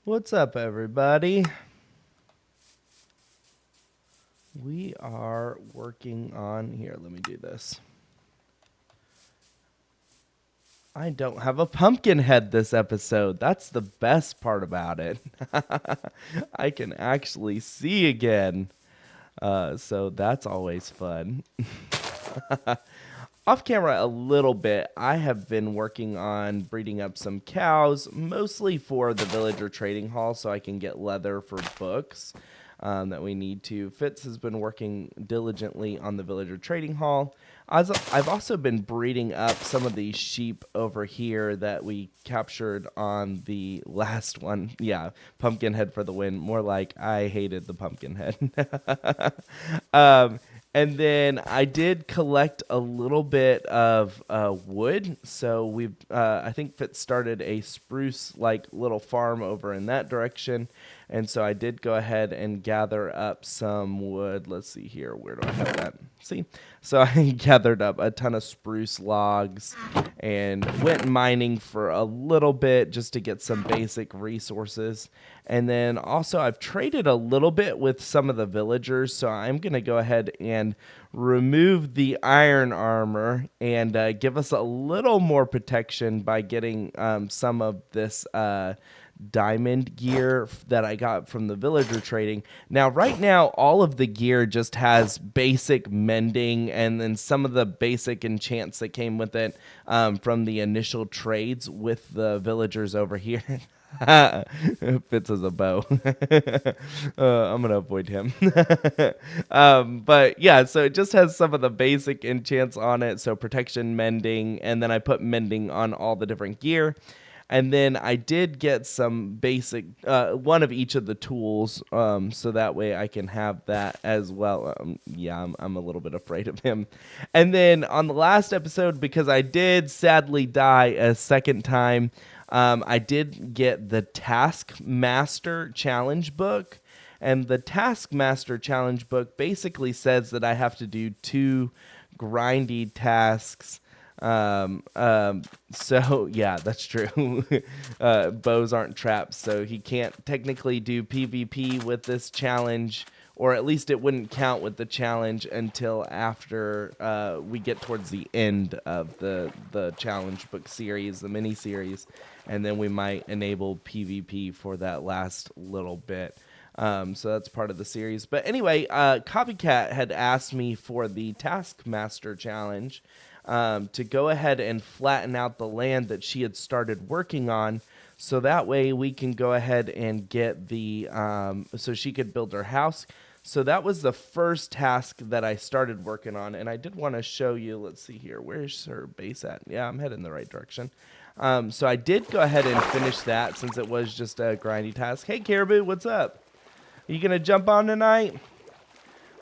What's up, everybody? We are working on here. Let me do this. I don't have a pumpkin head this episode. That's the best part about it. I can actually see again. So that's always fun. Off camera a little bit, I have been working on breeding up some cows, mostly for the villager trading hall so I can get leather for books that we need to. Fitz has been working diligently on the villager trading hall. I've also been breeding up some of these sheep over here that we captured on the last one. Yeah, pumpkin head for the win. More like I hated the pumpkin head. um, and then I did collect a little bit of wood. So I think Fitz started a spruce like little farm over in that direction. And so I did go ahead and gather up some wood. Let's see here. Where do I have that? See? So I gathered up a ton of spruce logs and went mining for a little bit just to get some basic resources. And then also I've traded a little bit with some of the villagers. So I'm going to go ahead and remove the iron armor and give us a little more protection by getting some of this diamond gear that I got from the villager trading. Now, right now, all of the gear just has basic mending and then some of the basic enchants that came with it from the initial trades with the villagers over here. Fits as a bow. I'm gonna avoid him. But yeah, so it just has some of the basic enchants on it. So protection, mending, and then I put mending on all the different gear. And then I did get some basic, one of each of the tools, so that way I can have that as well. Yeah, I'm a little bit afraid of him. And then on the last episode, because I did sadly die a second time, I did get the Taskmaster Challenge book. And the Taskmaster Challenge book basically says that I have to do 2 grindy tasks. So yeah, that's true. Bows aren't traps, so he can't technically do PvP with this challenge, or at least it wouldn't count with the challenge until after we get towards the end of the challenge book series, the mini series, and then we might enable PvP for that last little bit. So that's part of the series. But anyway, Copycat had asked me for the Taskmaster challenge. To go ahead and flatten out the land that she had started working on, so that way we can go ahead and get the so she could build her house. So that was the first task that I started working on, and I did want to show you. Let's see here, where's her base at? Yeah, I'm heading the right direction. So I did go ahead and finish that since it was just a grindy task. Hey Caribou, what's up? Are you gonna jump on tonight?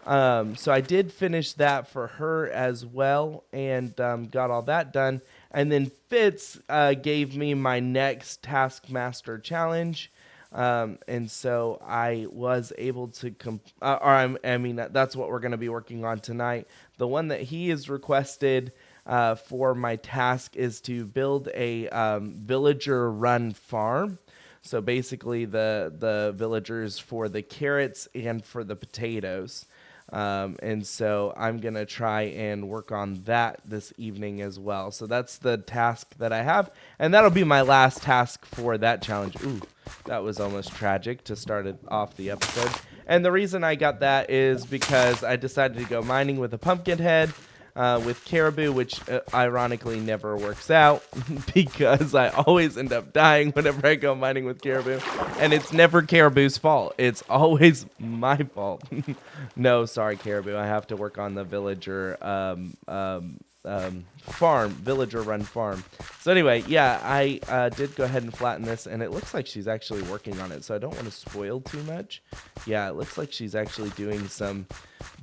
So I did finish that for her as well, and got all that done. And then Fitz gave me my next Taskmaster challenge, and so I was able to that's what we're going to be working on tonight. The one that he has requested for my task is to build a villager-run farm. So basically, the villagers for the carrots and for the potatoes. And so I'm going to try and work on that this evening as well. So that's the task that I have. And that'll be my last task for that challenge. Ooh, that was almost tragic to start it off the episode. And the reason I got that is because I decided to go mining with a pumpkin head. With Caribou, which ironically never works out because I always end up dying whenever I go mining with Caribou. And it's never Caribou's fault. It's always my fault. No, sorry, Caribou. I have to work on the villager farm, villager-run farm. So anyway, yeah, I did go ahead and flatten this, and it looks like she's actually working on it, so I don't want to spoil too much. Yeah, it looks like she's actually doing some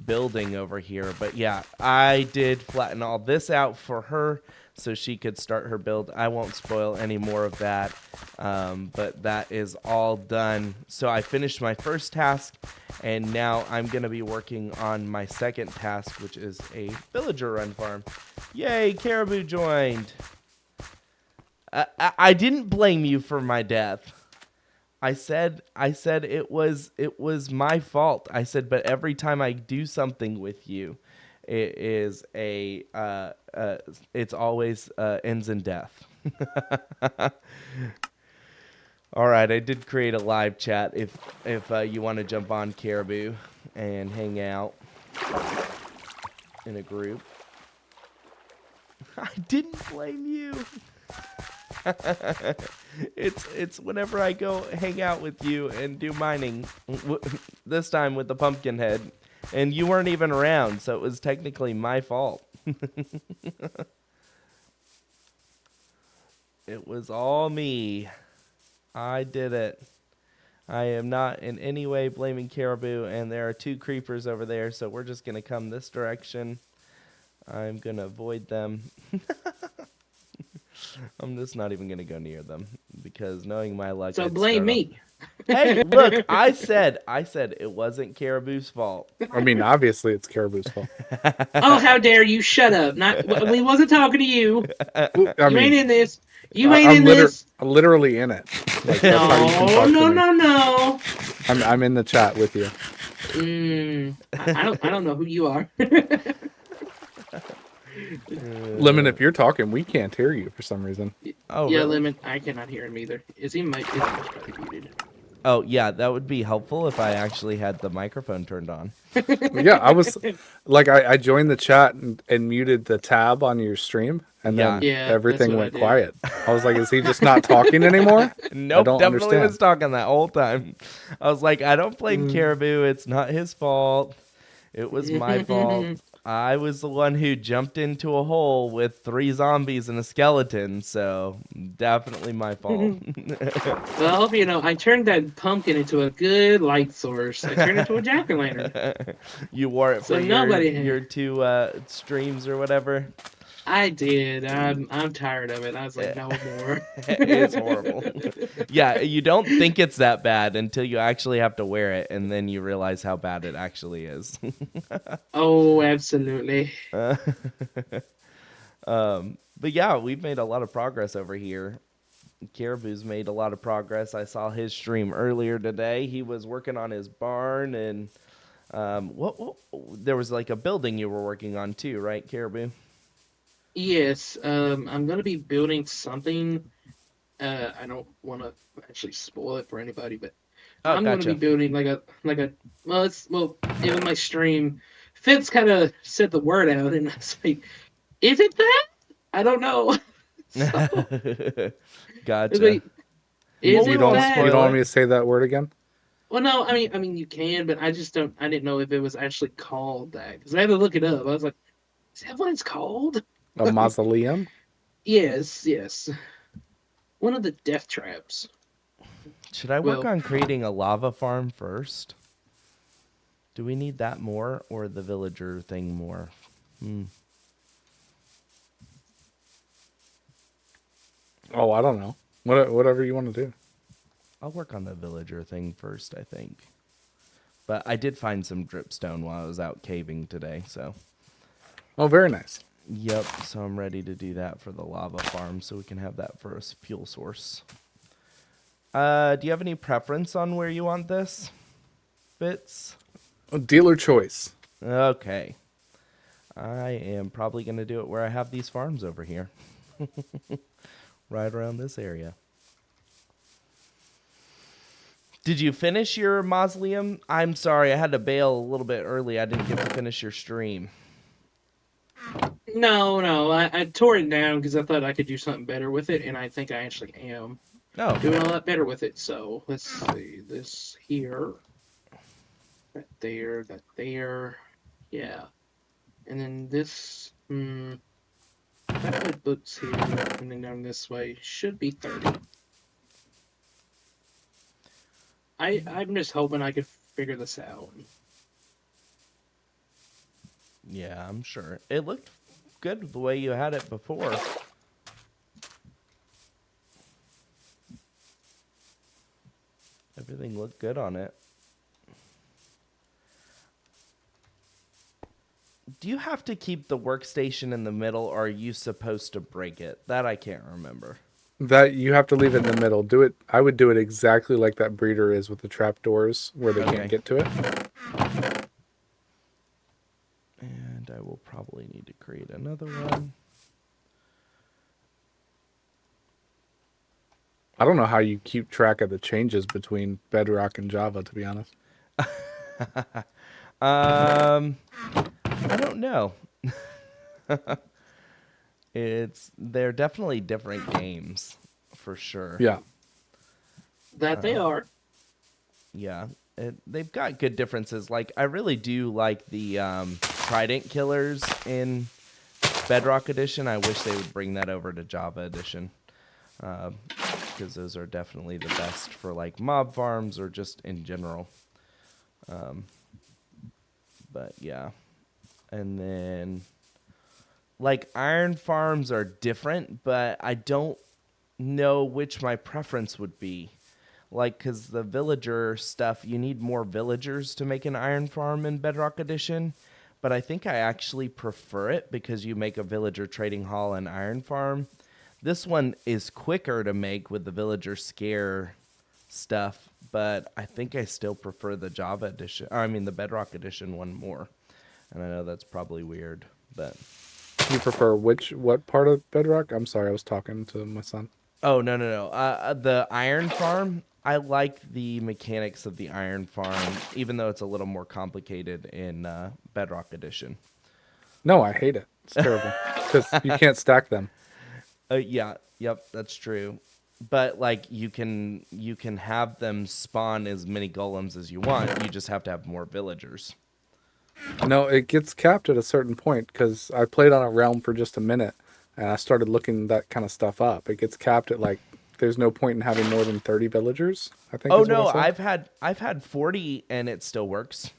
building over here. But yeah, I did flatten all this out for her so she could start her build. I won't spoil any more of that, but that is all done. So I finished my first task, and now I'm going to be working on my second task, which is a villager run farm. Yay, Caribou joined. I didn't blame you for my death. I said it was my fault. I said, but every time I do something with you, it is it's always ends in death. All right, I did create a live chat if you want to jump on Caribou and hang out in a group. I didn't blame you. It's whenever I go hang out with you and do mining. This time with the pumpkin head, and you weren't even around, so it was technically my fault. It was all me. I did it. I am not in any way blaming Caribou, and there are 2 creepers over there, so we're just gonna come this direction. I'm gonna avoid them. I'm just not even gonna go near them because knowing my luck, So I'd blame start off. me. Hey, look, I said it wasn't Caribou's fault. I mean, obviously it's Caribou's fault. Oh, how dare you! Shut up. Not we wasn't talking to you. I You ain't mean, in this. You ain't in I'm this. literally in it. Like that's how you can No, talk no, to me. no. I'm in the chat with you. I don't know who you are. Lemon, if you're talking, we can't hear you for some reason. Oh, Yeah, really? Lemon. I cannot hear him either. Is he probably muted? Oh, yeah, that would be helpful if I actually had the microphone turned on. Yeah, I was like, I joined the chat and muted the tab on your stream, and Yeah. then Yeah, everything that's what I went did. quiet. I was like, is he just not talking anymore? Nope, don't definitely understand. was talking that whole time. I was like, I don't blame Caribou. It's not his fault. It was my fault. I was the one who jumped into a hole with 3 zombies and a skeleton, so definitely my fault. Well, I hope you know. I turned that pumpkin into a good light source. I turned it into a jack-o'-lantern. You wore it So for nobody your 2 streams or whatever. I did. I'm tired of it. I was like, no more. It's horrible. Yeah, you don't think it's that bad until you actually have to wear it, and then you realize how bad it actually is. Oh, absolutely. But yeah, we've made a lot of progress over here. Caribou's made a lot of progress. I saw his stream earlier today. He was working on his barn, and what there was like a building you were working on too, right, Caribou? Yes. I'm gonna be building something. I don't want to actually spoil it for anybody, but Oh, I'm gonna be gotcha. building well, even my stream. Fitz kind of said the word out, and I was like, "Is it that? I don't know." So, it's Gotcha. like, is We it won't that? You spoil don't want it. me to say that word again? Well, no, I mean, you can, but I just don't. I didn't know if it was actually called that because I had to look it up. I was like, "Is that what it's called?" A mausoleum? Yes, yes. One of the death traps. Should I work Well, on creating a lava farm first? Do we need that more or the villager thing more? Oh, I don't know. Whatever you want to do. I'll work on the villager thing first, I think. But I did find some dripstone while I was out caving today, so. Oh, very nice. Yep, so I'm ready to do that for the lava farm so we can have that for a fuel source. Do you have any preference on where you want this, Fitz? Dealer choice. Okay. I am probably going to do it where I have these farms over here. Right around this area. Did you finish your mausoleum? I'm sorry, I had to bail a little bit early. I didn't get to finish your stream. no, I tore it down because I thought I could do something better with it, and I think I actually am Oh, doing a lot better with it. So let's see this here, that there, yeah, and then this. I put books here, and then down this way should be 30. I'm just hoping I could figure this out. yeah, I'm sure. It looked good the way you had it before. Everything looked good on it. Do you have to keep the workstation in the middle, or are you supposed to break it? That I can't remember. That you have to leave it in the middle. Do it. I would do it exactly like that breeder is with the trapdoors where they Okay. can't get to it. And I will probably need to create another one. I don't know how you keep track of the changes between Bedrock and Java, to be honest. I don't know. They're definitely different games for sure. Yeah. That they are. Yeah, they've got good differences. Like I really do like the Trident killers in Bedrock Edition. I wish they would bring that over to Java Edition, because those are definitely the best for like mob farms or just in general. But yeah, and then like iron farms are different, but I don't know which my preference would be. Like, because the villager stuff, you need more villagers to make an iron farm in Bedrock Edition. But I think I actually prefer it because you make a villager trading hall and iron farm. This one is quicker to make with the villager scare stuff, but I think I still prefer the Java edition. Or, I mean, the Bedrock Edition one more. And I know that's probably weird, but You prefer what part of Bedrock? I'm sorry, I was talking to my son. oh, no, no, no. The iron farm, I like the mechanics of the iron farm, even though it's a little more complicated in Bedrock Edition. No, I hate it. It's terrible because you can't stack them. Yeah, yep, that's true. But like you can have them spawn as many golems as you want. You just have to have more villagers. No, it gets capped at a certain point because I played on a realm for just a minute and I started looking that kind of stuff up. It gets capped at like there's no point in having more than 30 villagers, I think Oh is what I no, saw. I've had 40 and it still works.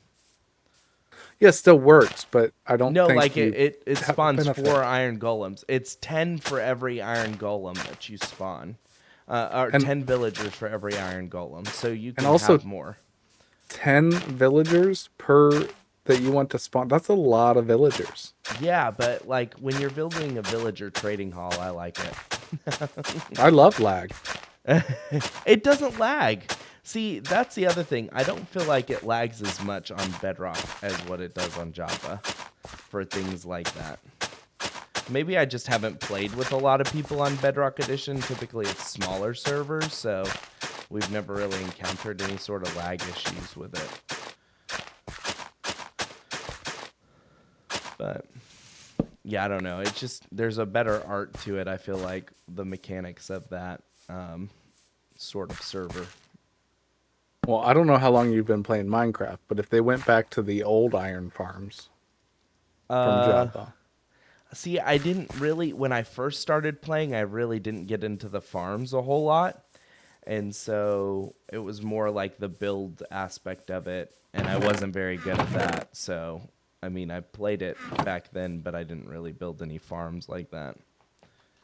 Yeah, it still works, but I don't No, think like you it have a spawns benefit. 4 iron golems. It's 10 for every iron golem that you spawn. Or And 10 villagers for every iron golem. So you and can also have more. 10 villagers per that you want to spawn. That's a lot of villagers. Yeah, but like when you're building a villager trading hall, I like it. I love lag. It doesn't lag. See, that's the other thing. I don't feel like it lags as much on Bedrock as what it does on Java for things like that. Maybe I just haven't played with a lot of people on Bedrock Edition. Typically, it's smaller servers, so we've never really encountered any sort of lag issues with it. But yeah, I don't know. It's just there's a better art to it. I feel like the mechanics of that sort of server. Well, I don't know how long you've been playing Minecraft, but if they went back to the old iron farms from Uh, Java, See, I didn't really, when I first started playing, I really didn't get into the farms a whole lot. And so it was more like the build aspect of it. And I wasn't very good at that. So, I mean, I played it back then, but I didn't really build any farms like that.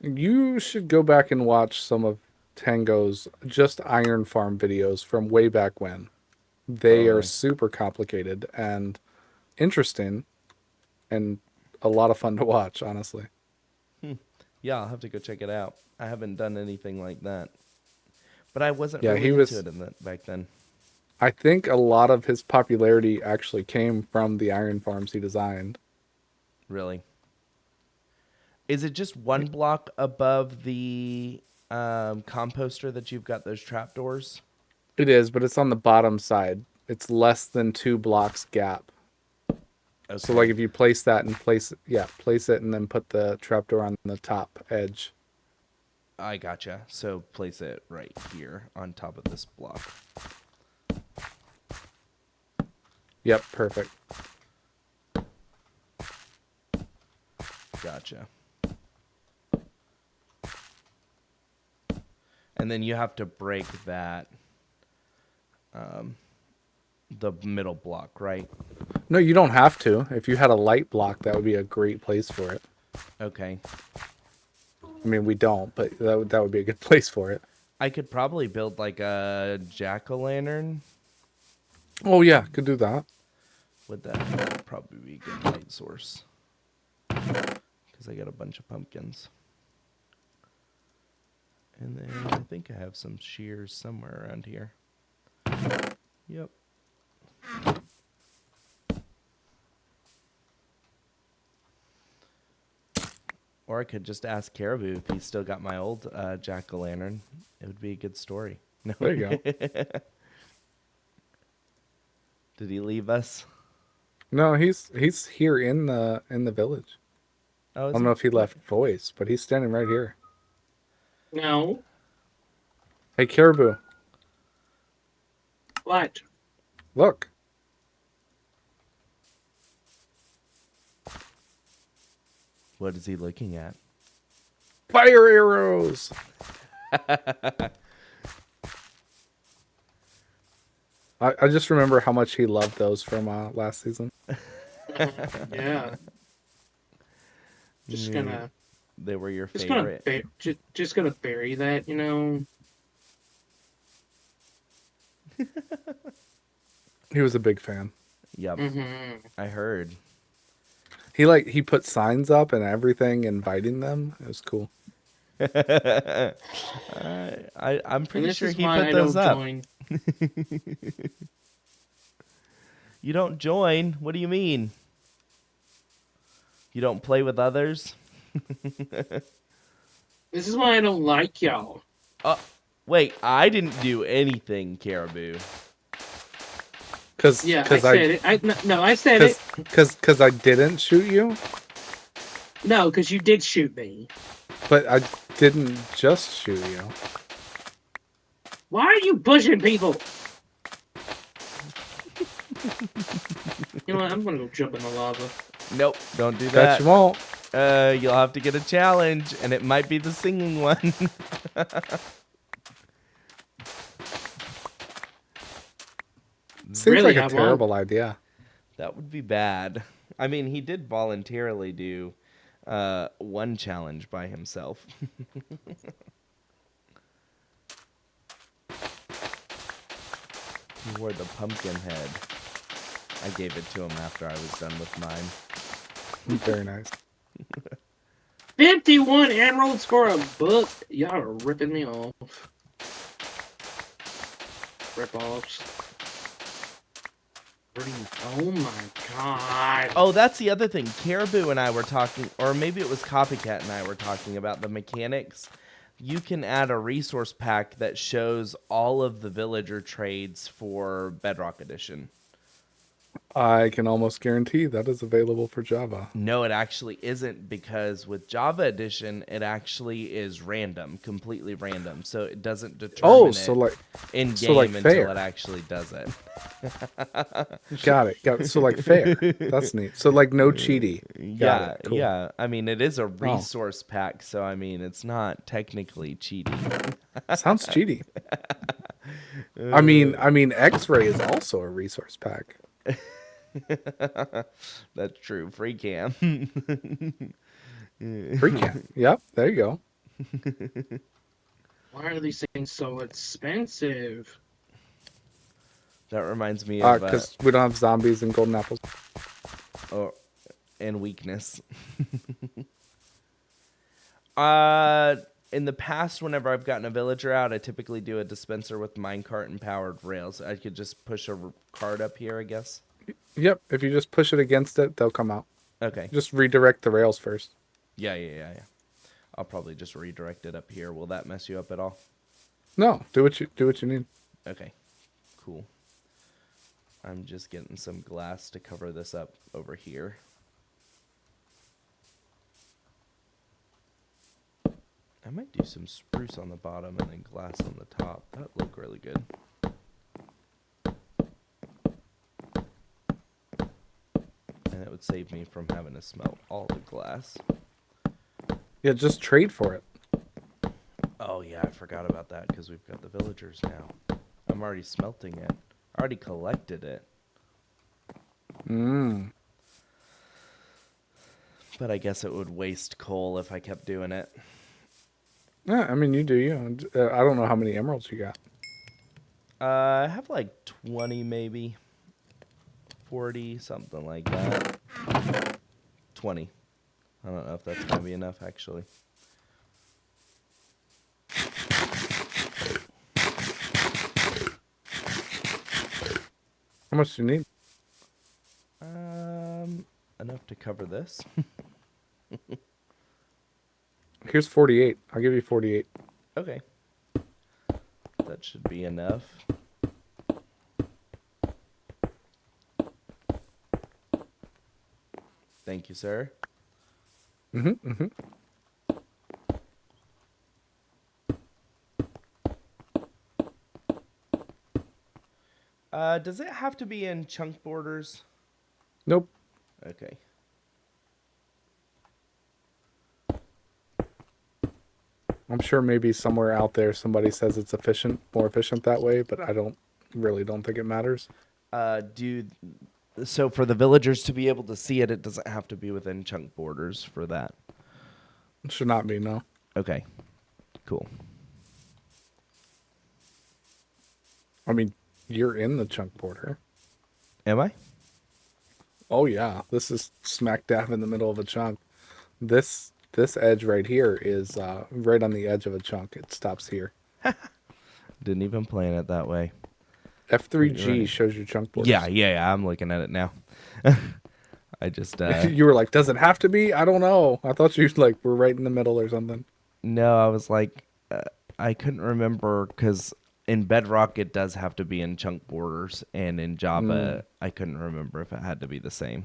you should go back and watch some of Tango's just iron farm videos from way back when. Oh, They are really? super complicated and interesting and a lot of fun to watch, honestly. Yeah, I'll have to go check it out. I haven't done anything like that. But I wasn't Yeah, really he into was. it in that back then. I think a lot of his popularity actually came from the iron farms he designed. Really. Is it just one block above the composter that you've got those trapdoors? It is, but it's on the bottom side. It's less than 2 blocks gap. So like Okay. if you place that and place it and then put the trapdoor on the top edge. I gotcha. So place it right here on top of this block. Yep, perfect. Gotcha. And then you have to break that, the middle block, right? No, you don't have to. If you had a light block, that would be a great place for it. Okay. I mean, we don't, but that would be a good place for it. I could probably build like a jack-o'-lantern. Oh yeah, could do that. Would that probably be a good light source? Because I got a bunch of pumpkins. And then I think I have some shears somewhere around here. Yep. Or I could just ask Caribou if he's still got my old jack-o'-lantern. It would be a good story. No. There you go. Did he leave us? No, he's here in the village. Oh, I is don't he? know if he left voice, but he's standing right here. No. Hey, Caribou, What? look. What is he looking at? Fire arrows. I just remember how much he loved those from last season. Yeah. Just gonna. They were your Just favorite. gonna. Just gonna bury that. You know. He was a big fan. Yep. Mm-hmm. I heard. He put signs up and everything, inviting them. It was cool. I'm And pretty this sure is he why put I those don't up. join. You don't join? What do you mean? You don't play with others? This is why I don't like y'all. Wait, I didn't do anything, Caribou. Cause, Yeah, cause I said it. No, I said it. Cause I didn't shoot you, No, because you did shoot me. but I didn't just shoot you. Why are you pushing people? You know what? I'm gonna go jump in the lava. Nope, don't do Bet that. you won't. You'll have to get a challenge, and it might be the singing one. Seems Really, like I a won't. terrible idea. That would be bad. I mean, he did voluntarily do one challenge by himself. He wore the pumpkin head. I gave it to him after I was done with mine. Very nice. 51 emeralds for a book. Y'all are ripping me off. Rip-offs. Oh my god. Oh, that's the other thing. Caribou and I were talking, or maybe it was Copycat and I were talking about the mechanics. You can add a resource pack that shows all of the villager trades for Bedrock Edition. I can almost guarantee that is available for Java. No, it actually isn't, because with Java Edition, it actually is random, completely random. So it doesn't determine So it like, in so game like until fair. it actually does it. Got it. So like fair. That's neat. So like no cheaty. Got it. Cool. Yeah. I mean, it is a resource pack, so I mean, it's not technically cheating. Sounds cheaty. I mean, X-Ray is also a resource pack. That's true. Free cam. Free cam. Yep. There you go. Why are these things so expensive? That reminds me of Because we don't have zombies and golden apples. and weakness. In the past, whenever I've gotten a villager out, I typically do a dispenser with minecart and powered rails. I could just push a cart up here, I guess. Yep. If you just push it against it, they'll come out. Okay. Just redirect the rails first. Yeah. I'll probably just redirect it up here. Will that mess you up at all? No. Do what you need. Okay. Cool. I'm just getting some glass to cover this up over here. I might do some spruce on the bottom and then glass on the top. That'd look really good. And it would save me from having to smelt all the glass. Yeah. Just trade for it. Oh yeah, I forgot about that because we've got the villagers now. I'm already smelting it. I already collected it. But I guess it would waste coal if I kept doing it. Yeah. I mean, you do you. I don't know how many emeralds you got. I have like 20 maybe. 40, something like that. 20. I don't know if that's going to be enough, actually. much do you need? Um, enough to cover this. Here's 48. I'll give you 48. Okay, that should be enough. Thank you, sir. Mm-hmm. Mm-hmm. Does it have to be in chunk borders? Nope. Okay. I'm sure maybe somewhere out there somebody says it's more efficient that way, but I don't think it matters. Do so for the villagers to be able to see it, it doesn't have to be within chunk borders for that. It should not be, no. Okay, cool. I mean, you're in the chunk border. Am I? Oh yeah, this is smack dab in the middle of a chunk. This edge right here is right on the edge of a chunk. It stops here. Didn't even plan it that way. You're F3G right. shows your chunk borders. Yeah. I'm looking at it now. I just You were like, does it have to be? I don't know. I thought you like were right in the middle or something. no, I was like, I couldn't remember because in Bedrock it does have to be in chunk borders, and in Java I couldn't remember if it had to be the same.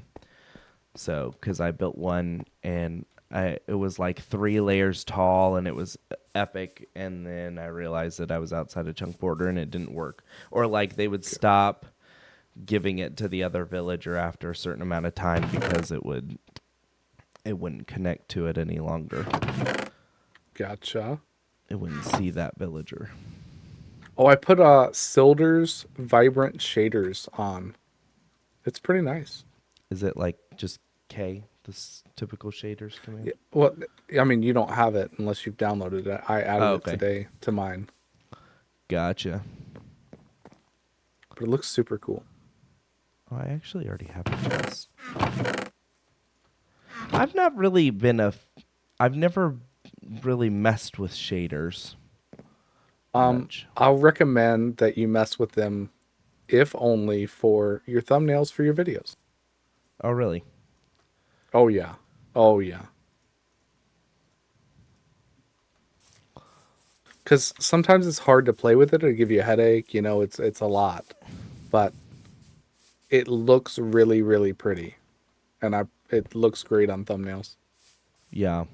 So, because I built one and it was like 3 layers tall and it was epic, and then I realized that I was outside a chunk border and it didn't work. Or like they would stop giving it to the other villager after a certain amount of time because it wouldn't connect to it any longer. Gotcha. It wouldn't see that villager. Oh, I put Silder's Vibrant Shaders on. It's pretty nice. Is it like just K, this typical shaders command? Yeah, well, I mean, you don't have it unless you've downloaded it. I added Oh, it okay. today to mine, Gotcha. but it looks super cool. Oh, I actually already have a chest. I've not really been I've never really messed with shaders much. I'll recommend that you mess with them, if only for your thumbnails for your videos. Oh, really? Oh yeah, oh yeah. Because sometimes it's hard to play with it. It'll give you a headache. You know, it's a lot, but it looks really really pretty, and it looks great on thumbnails. Yeah.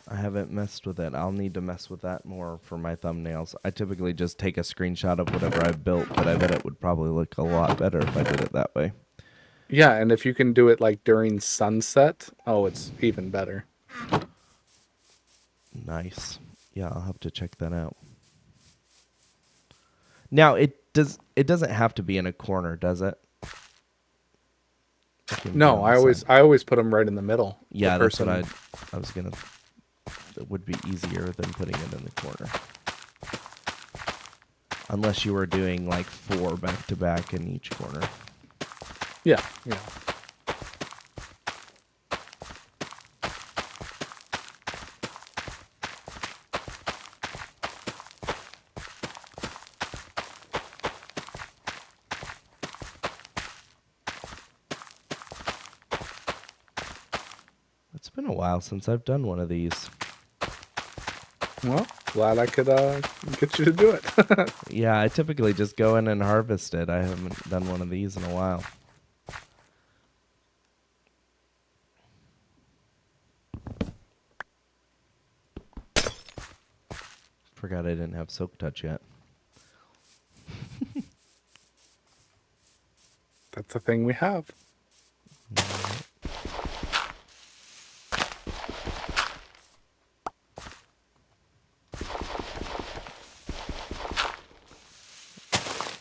I haven't messed with it. I'll need to mess with that more for my thumbnails. I typically just take a screenshot of whatever I've built, but I bet it would probably look a lot better if I did it that way. Yeah, and if you can do it like during sunset, oh, it's even better. Nice. Yeah, I'll have to check that out. Now, it doesn't have to be in a corner, does it? It can be No, on the side. I always put them right in the middle. Yeah, The that's what person- I was gonna. It would be easier than putting it in the corner. Unless you were doing like 4 back to back in each corner. Yeah, yeah. It's been a while since I've done one of these. Well, glad I could get you to do it. Yeah, I typically just go in and harvest it. I haven't done one of these in a while. Forgot I didn't have Silk Touch yet. That's a thing we have.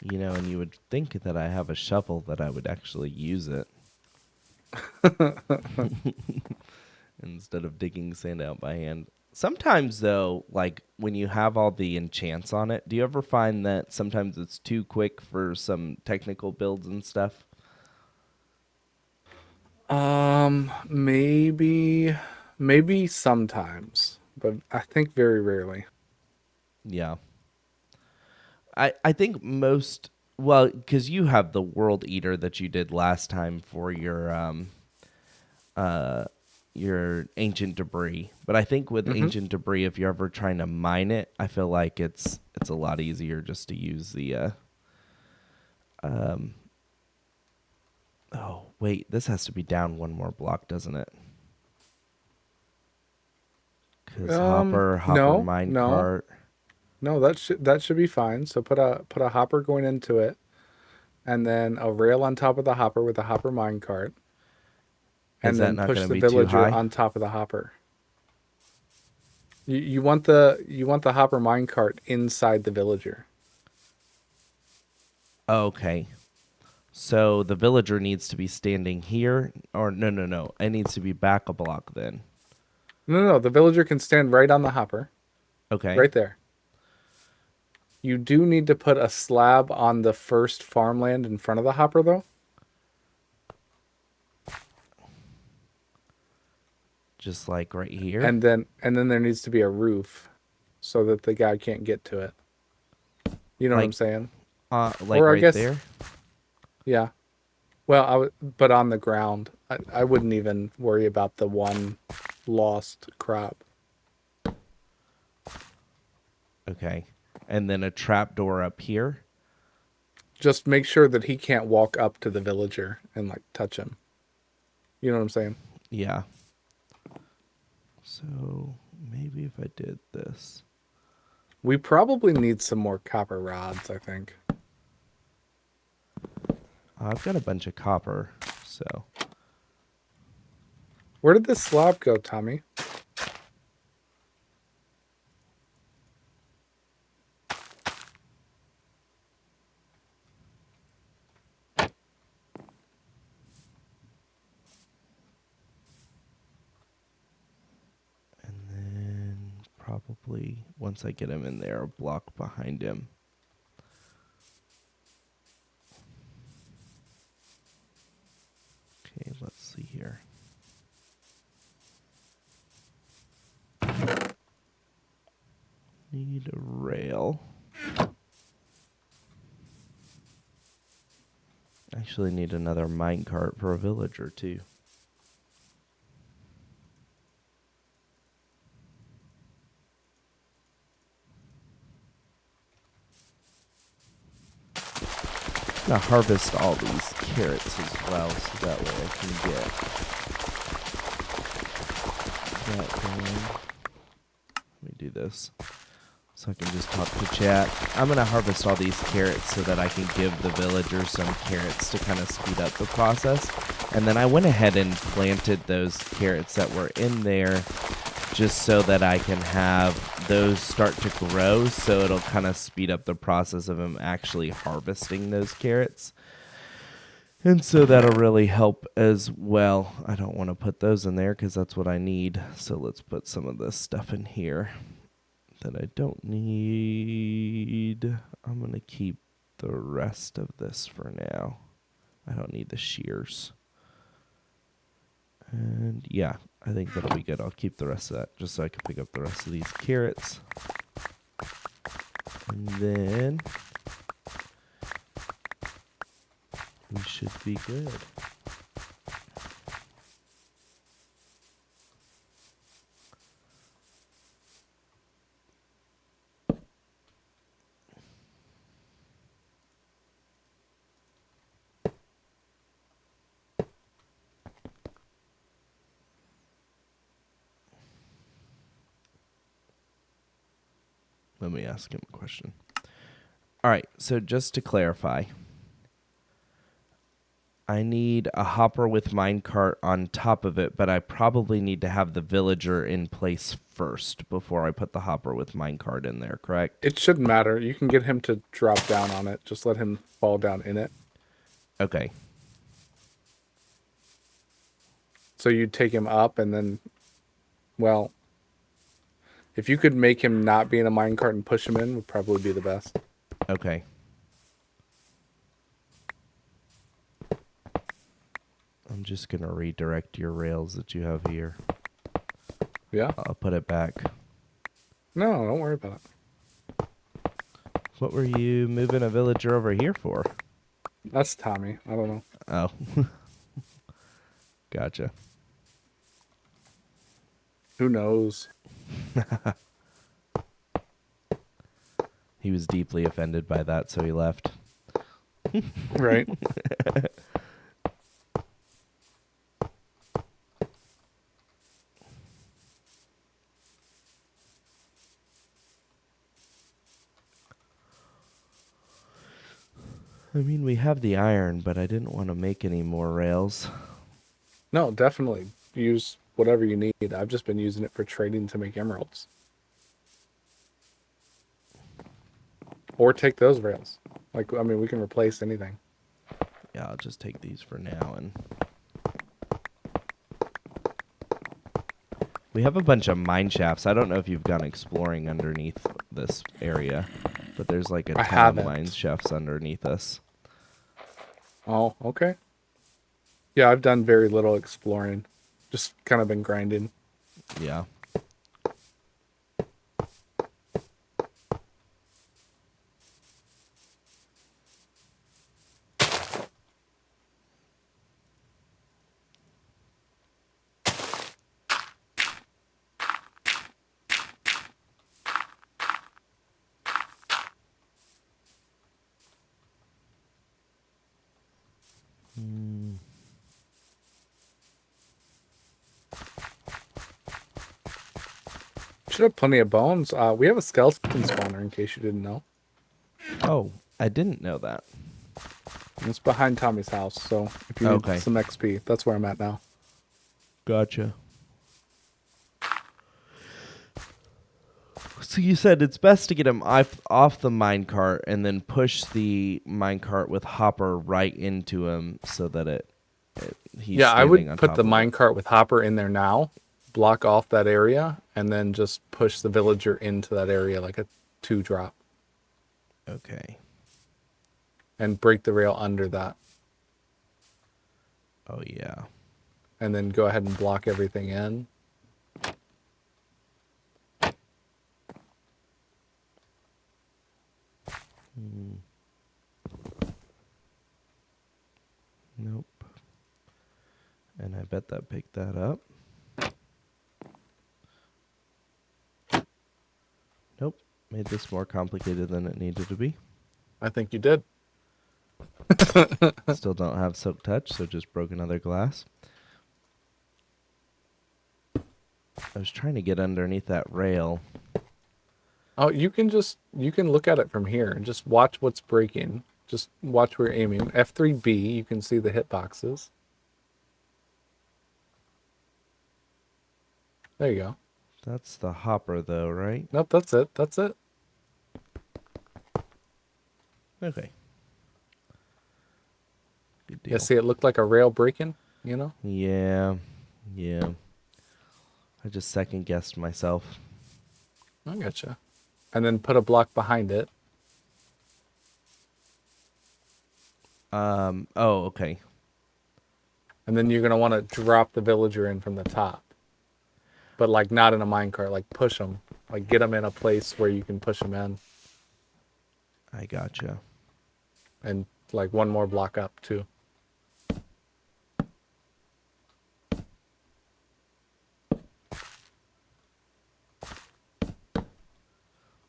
You know, and you would think that I have a shovel that I would actually use it. Instead of digging sand out by hand. Sometimes, though, like when you have all the enchants on it, do you ever find that sometimes it's too quick for some technical builds and stuff? Maybe sometimes, but I think very rarely. Yeah. I think most Well, because you have the World Eater that you did last time for your ancient debris. But I think with Hmm. ancient debris, if you're ever trying to mine it, I feel like it's a lot easier just to use the. Um, oh wait, this has to be down one more block, doesn't it? Because hopper, No, mine no, cart, no. That should be fine. So put a hopper going into it, and then a rail on top of the hopper with a hopper minecart, is and that then not going push to the be too villager high? on top of the hopper. You want the hopper minecart inside the villager. Okay. So the villager needs to be standing here, or no. It needs to be back a block then. No, no, no. The villager can stand right on the hopper, Okay. right there. You do need to put a slab on the first farmland in front of the hopper, though. Just like right here. And then there needs to be a roof so that the guy can't get to it. You know what I'm Like saying? like Or I right guess, there. yeah. Well, but on the ground. I wouldn't even worry about the one lost crop. Okay. And then a trap door up here. Just make sure that he can't walk up to the villager and like touch him. You know what I'm saying? Yeah. So maybe if I did this. We probably need some more copper rods, I think. I've got a bunch of copper, so Where did this slab go, Tommy? and then probably once I get him in there, a block behind him. Okay, let's see here. Need a rail. Actually need another minecart for a villager too. I'm gonna harvest all these carrots as well, so that way I can get that going. Let me do this so I can just talk to chat. I'm gonna harvest all these carrots so that I can give the villagers some carrots to kind of speed up the process. And then I went ahead and planted those carrots that were in there just so that I can have those start to grow, so it'll kind of speed up the process of him actually harvesting those carrots. And so that'll really help as well. I don't want to put those in there because that's what I need. So let's put some of this stuff in here that I don't need. I'm going to keep the rest of this for now. I don't need the shears. And yeah, I think that'll be good. I'll keep the rest of that just so I can pick up the rest of these carrots. And then we should be good. Let me ask him a question. All right, so just to clarify, I need a hopper with minecart on top of it, but I probably need to have the villager in place first before I put the hopper with minecart in there, correct? It shouldn't matter. You can get him to drop down on it. Just let him fall down in it. Okay. So you take him up and then, well, if you could make him not be in a minecart and push him in, would probably be the best. Okay. I'm just going to redirect your rails that you have here. Yeah? I'll put it back. No, don't worry about it. What were you moving a villager over here for? That's Tommy. I don't know. Oh. Gotcha. Who knows? He was deeply offended by that, so he left. Right. I mean, we have the iron, but I didn't want to make any more rails. No, definitely. Use whatever you need. I've just been using it for trading to make emeralds. Or take those rails. Like, I mean, we can replace anything. Yeah, I'll just take these for now. And we have a bunch of mine shafts. I don't know if you've gone exploring underneath this area, but there's like a I ton of haven't. mine shafts underneath us. Oh, okay. Yeah, I've done very little exploring. Just kind of been grinding. Yeah. Should have plenty of bones. We have a skeleton spawner in case you didn't know. Oh, I didn't know that. It's behind Tommy's house, so if you Okay. need some XP, that's where I'm at now. Gotcha. So you said it's best to get him off the minecart and then push the minecart with Hopper right into him so that he's Yeah, I standing would on put top the of it. minecart with Hopper in there now, block off that area, and then just push the villager into that area like a 2-drop. Okay. And break the rail under that. Oh, yeah. And then go ahead and block everything in. Nope. And I bet that picked that up. Nope. Made this more complicated than it needed to be. I think you did. Still don't have silk touch, so just broke another glass. I was trying to get underneath that rail. Oh, you can look at it from here and just watch what's breaking. Just watch where you're aiming. F3B, you can see the hitboxes. There you go. That's the hopper, though, right? Nope, that's it. That's it. Okay. Good deal. Yeah, see, it looked like a rail breaking, you know? Yeah. Yeah. I just second guessed myself. I gotcha. And then put a block behind it. Oh, okay. And then you're going to want to drop the villager in from the top. But, like, not in a minecart. Like, push them. Like, get them in a place where you can push them in. I gotcha. And, like, one more block up, too.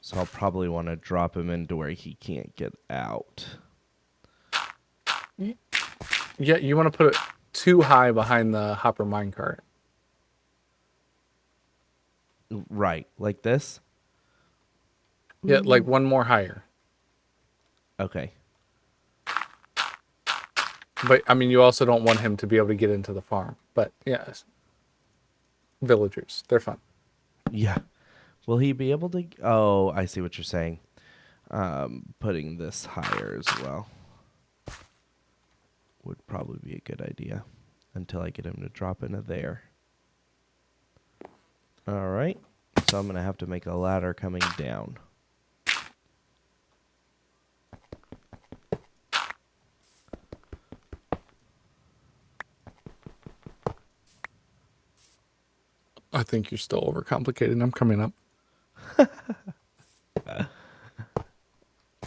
So I'll probably want to drop him into where he can't get out. Yeah, you want to put it too high behind the hopper minecart. Right, like this? Yeah, like one more higher. Okay. But, I mean, you also don't want him to be able to get into the farm. But, yes. Villagers, they're fun. Yeah. Will he be able to... Oh, I see what you're saying. Putting this higher as well would probably be a good idea until I get him to drop into there. All right. So I'm going to have to make a ladder coming down. I think you're still overcomplicating. I'm coming up.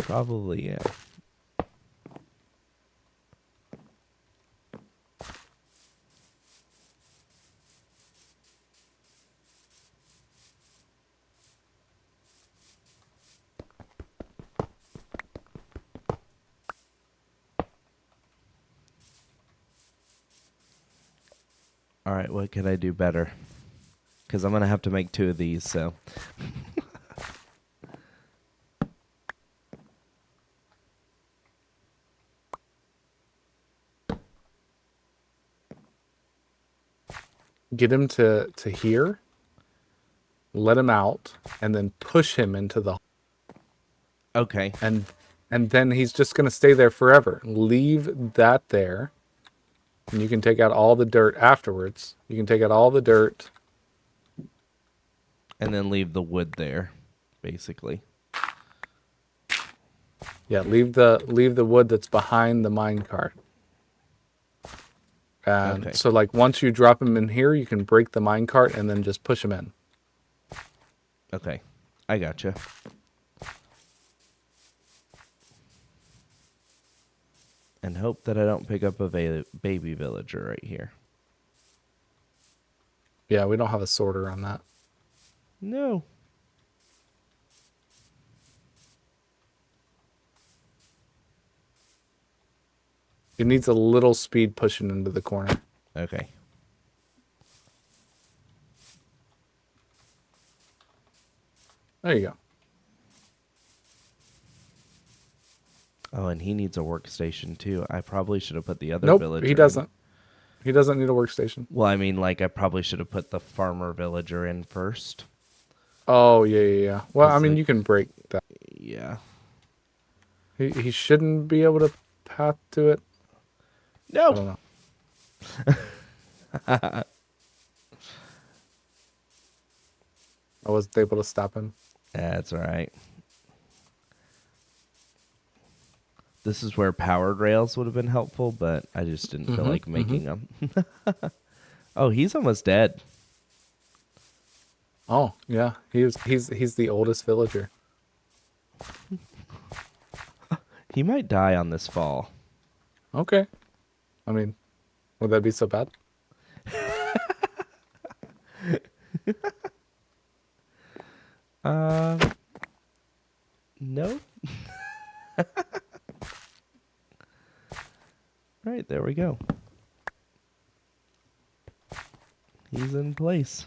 probably am. All right, what can I do better? Because I'm going to have to make 2 of these, so. Get him to here, let him out, and then push him into the Okay. and then he's just gonna stay there forever. Leave that there, and you can take out all the dirt afterwards. You can take out all the dirt. And then leave the wood there, basically. Yeah, leave the wood that's behind the minecart. And Okay. so like once you drop him in here, you can break the minecart and then just push him in. Okay. I gotcha. And hope that I don't pick up a baby villager right here. Yeah, we don't have a sorter on that. No. It needs a little speed pushing into the corner. Okay. There you go. Oh, and he needs a workstation too. I probably should have put the other Nope, villager he in. doesn't. He doesn't need a workstation. Well, I mean, like, I probably should have put the farmer villager in first. Oh, yeah. Well, I It's mean, like- you can break that. Yeah. He shouldn't be able to path to it. I No. don't know. I wasn't able to stop him. That's all right. This is where powered rails would have been helpful, but I just didn't feel like making them. Oh, he's almost dead. Oh, yeah. He's the oldest villager. He might die on this fall. Okay. I mean, would that be so bad? No. Right, there we go. He's in place.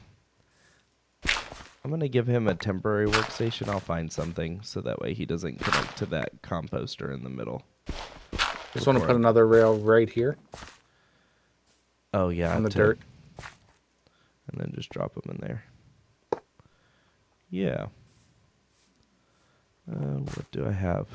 I'm going to give him a temporary workstation. I'll find something so that way he doesn't connect to that composter in the middle. Just want to put another rail right here Oh, yeah. on the dirt. And then just drop him in there. Yeah. What do I have?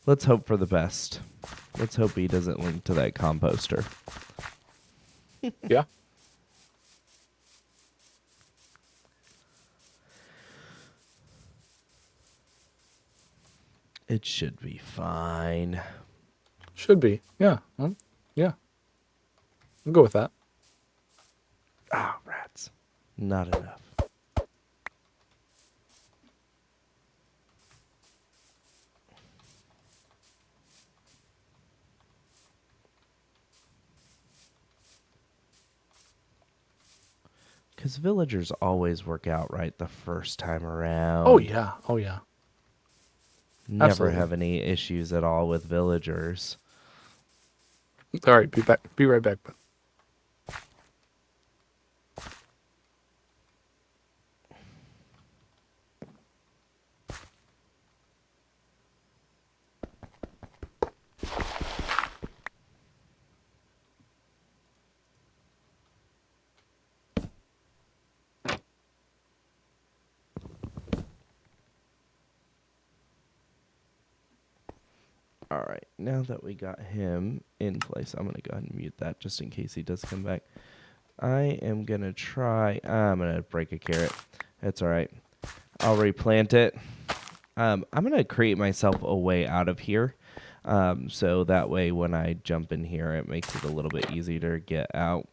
Let's hope for the best. Let's hope he doesn't link to that composter. Yeah. It should be fine. Should be. Yeah. Yeah. I'll go with that. Ah, rats. Not enough. Because villagers always work out right the first time around. Oh, yeah. Oh, yeah. Never absolutely. have any issues at all with villagers. All right. Be back. Be right back. But All right, now that we got him in place, I'm going to go ahead and mute that just in case he does come back. I am going to try... I'm going to break a carrot. That's all right. I'll replant it. I'm going to create myself a way out of here. So that way when I jump in here, it makes it a little bit easier to get out.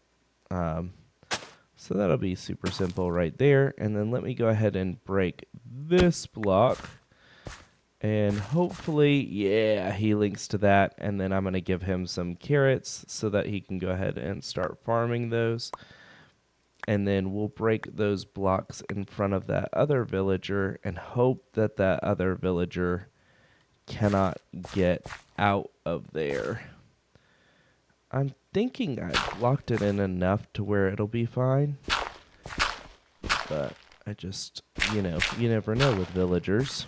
So that'll be super simple right there. And then let me go ahead and break this block. And hopefully, yeah, he links to that. And then I'm going to give him some carrots so that he can go ahead and start farming those. And then we'll break those blocks in front of that other villager and hope that that other villager cannot get out of there. I'm thinking I've locked it in enough to where it'll be fine. But I just, you never know with villagers,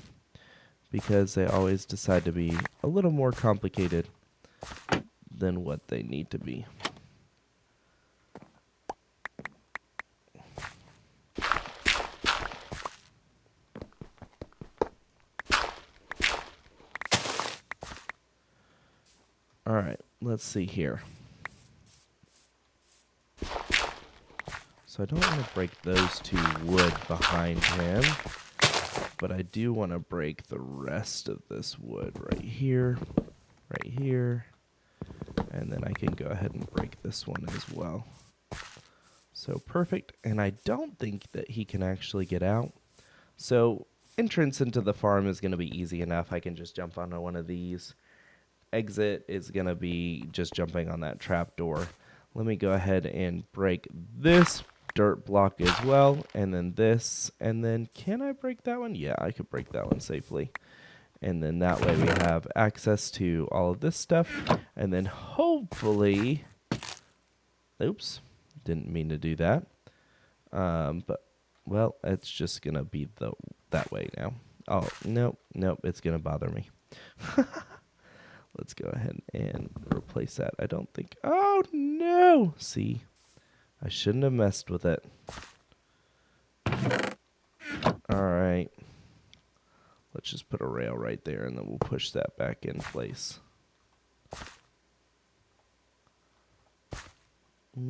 because they always decide to be a little more complicated than what they need to be. All right, let's see here. So I don't want to break those 2 wood behind him, but I do want to break the rest of this wood right here, and then I can go ahead and break this one as well. So perfect, and I don't think that he can actually get out. So entrance into the farm is going to be easy enough. I can just jump onto one of these. Exit is going to be just jumping on that trap door. Let me go ahead and break this dirt block as well, and then this, and then can I break that one? Yeah, I could break that one safely. And then that way we have access to all of this stuff, and then hopefully, oops, didn't mean to do that. But well, it's just gonna be that way now. Oh, nope, it's gonna bother me. Let's go ahead and replace that. I don't think, oh no! See, I shouldn't have messed with it. Alright. Let's just put a rail right there, and then we'll push that back in place. Let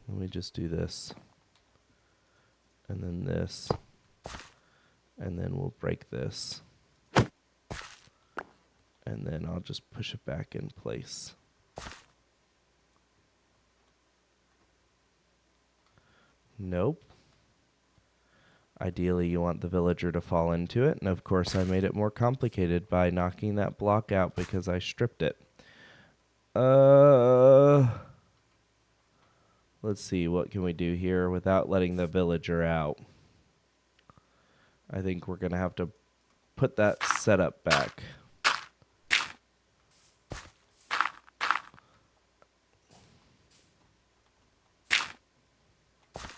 me just do this. And then this. And then we'll break this. And then I'll just push it back in place. Nope. Ideally, you want the villager to fall into it, and of course I made it more complicated by knocking that block out because I stripped it. Let's see, what can we do here without letting the villager out? I think we're going to have to put that setup back.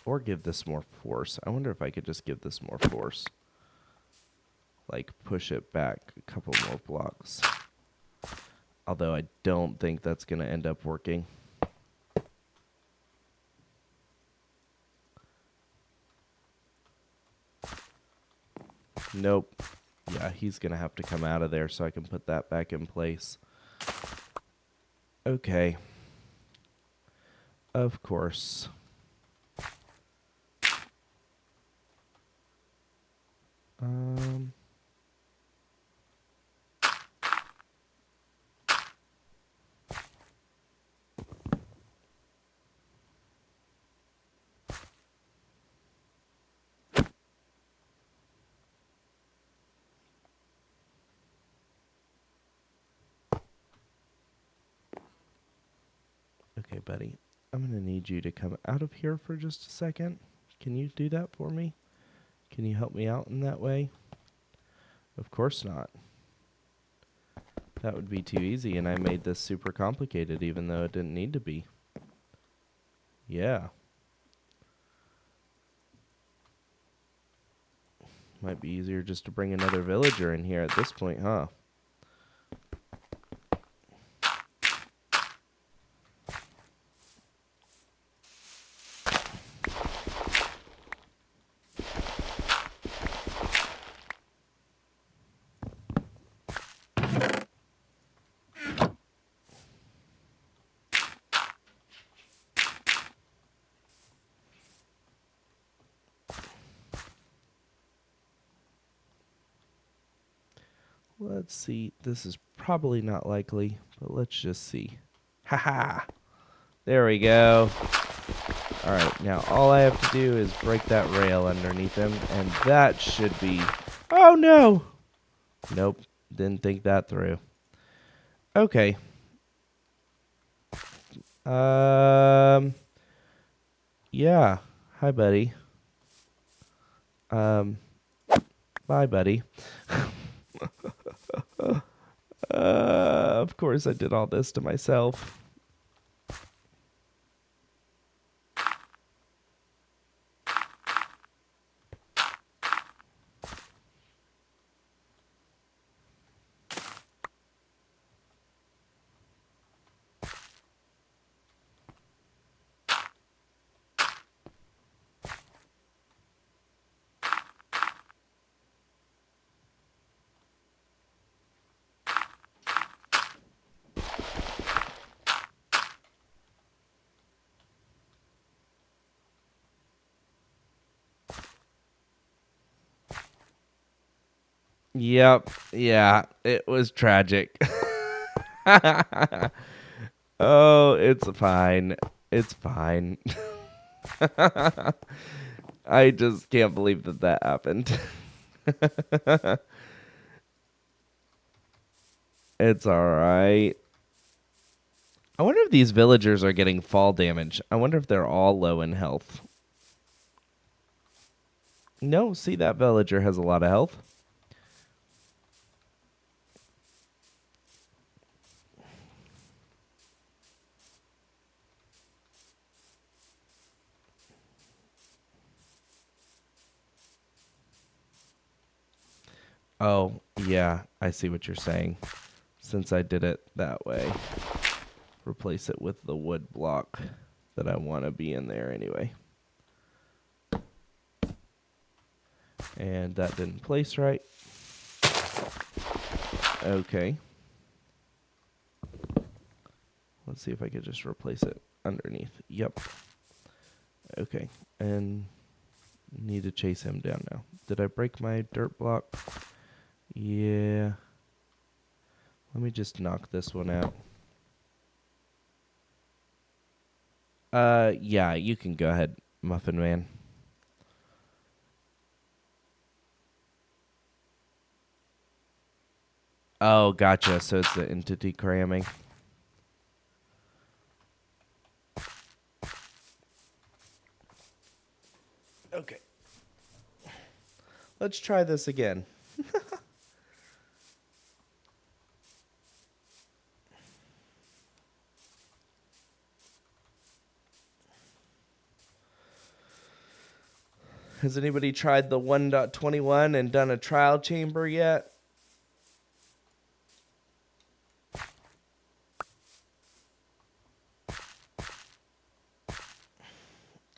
Or give this more force. I wonder if I could just give this more force. Like, push it back a couple more blocks. Although I don't think that's going to end up working. Nope. Yeah, he's going to have to come out of there so I can put that back in place. Okay. Of course. Okay, buddy. I'm going to need you to come out of here for just a second. Can you do that for me? Can you help me out in that way? Of course not. That would be too easy, and I made this super complicated even though it didn't need to be. Yeah. Might be easier just to bring another villager in here at this point, huh? Let's see. This is probably not likely, but let's just see. Haha. There we go. All right, now all I have to do is break that rail underneath him, and that should be... Oh, no! Nope, didn't think that through. Okay. Yeah. Hi, buddy. Bye, buddy. Of course I did all this to myself. Yep. Yeah, it was tragic. Oh, it's fine. It's fine. I just can't believe that that happened. It's all right. I wonder if these villagers are getting fall damage. I wonder if they're all low in health. No, see, that villager has a lot of health. Oh, yeah, I see what you're saying. Since I did it that way, replace it with the wood block that I want to be in there anyway. And that didn't place right. Okay. Let's see if I could just replace it underneath. Yep. Okay. And need to chase him down now. Did I break my dirt block? Yeah. Let me just knock this one out. Yeah, you can go ahead, Muffin Man. Oh, gotcha. So it's the entity cramming. Okay. Let's try this again. Has anybody tried the 1.21 and done a trial chamber yet?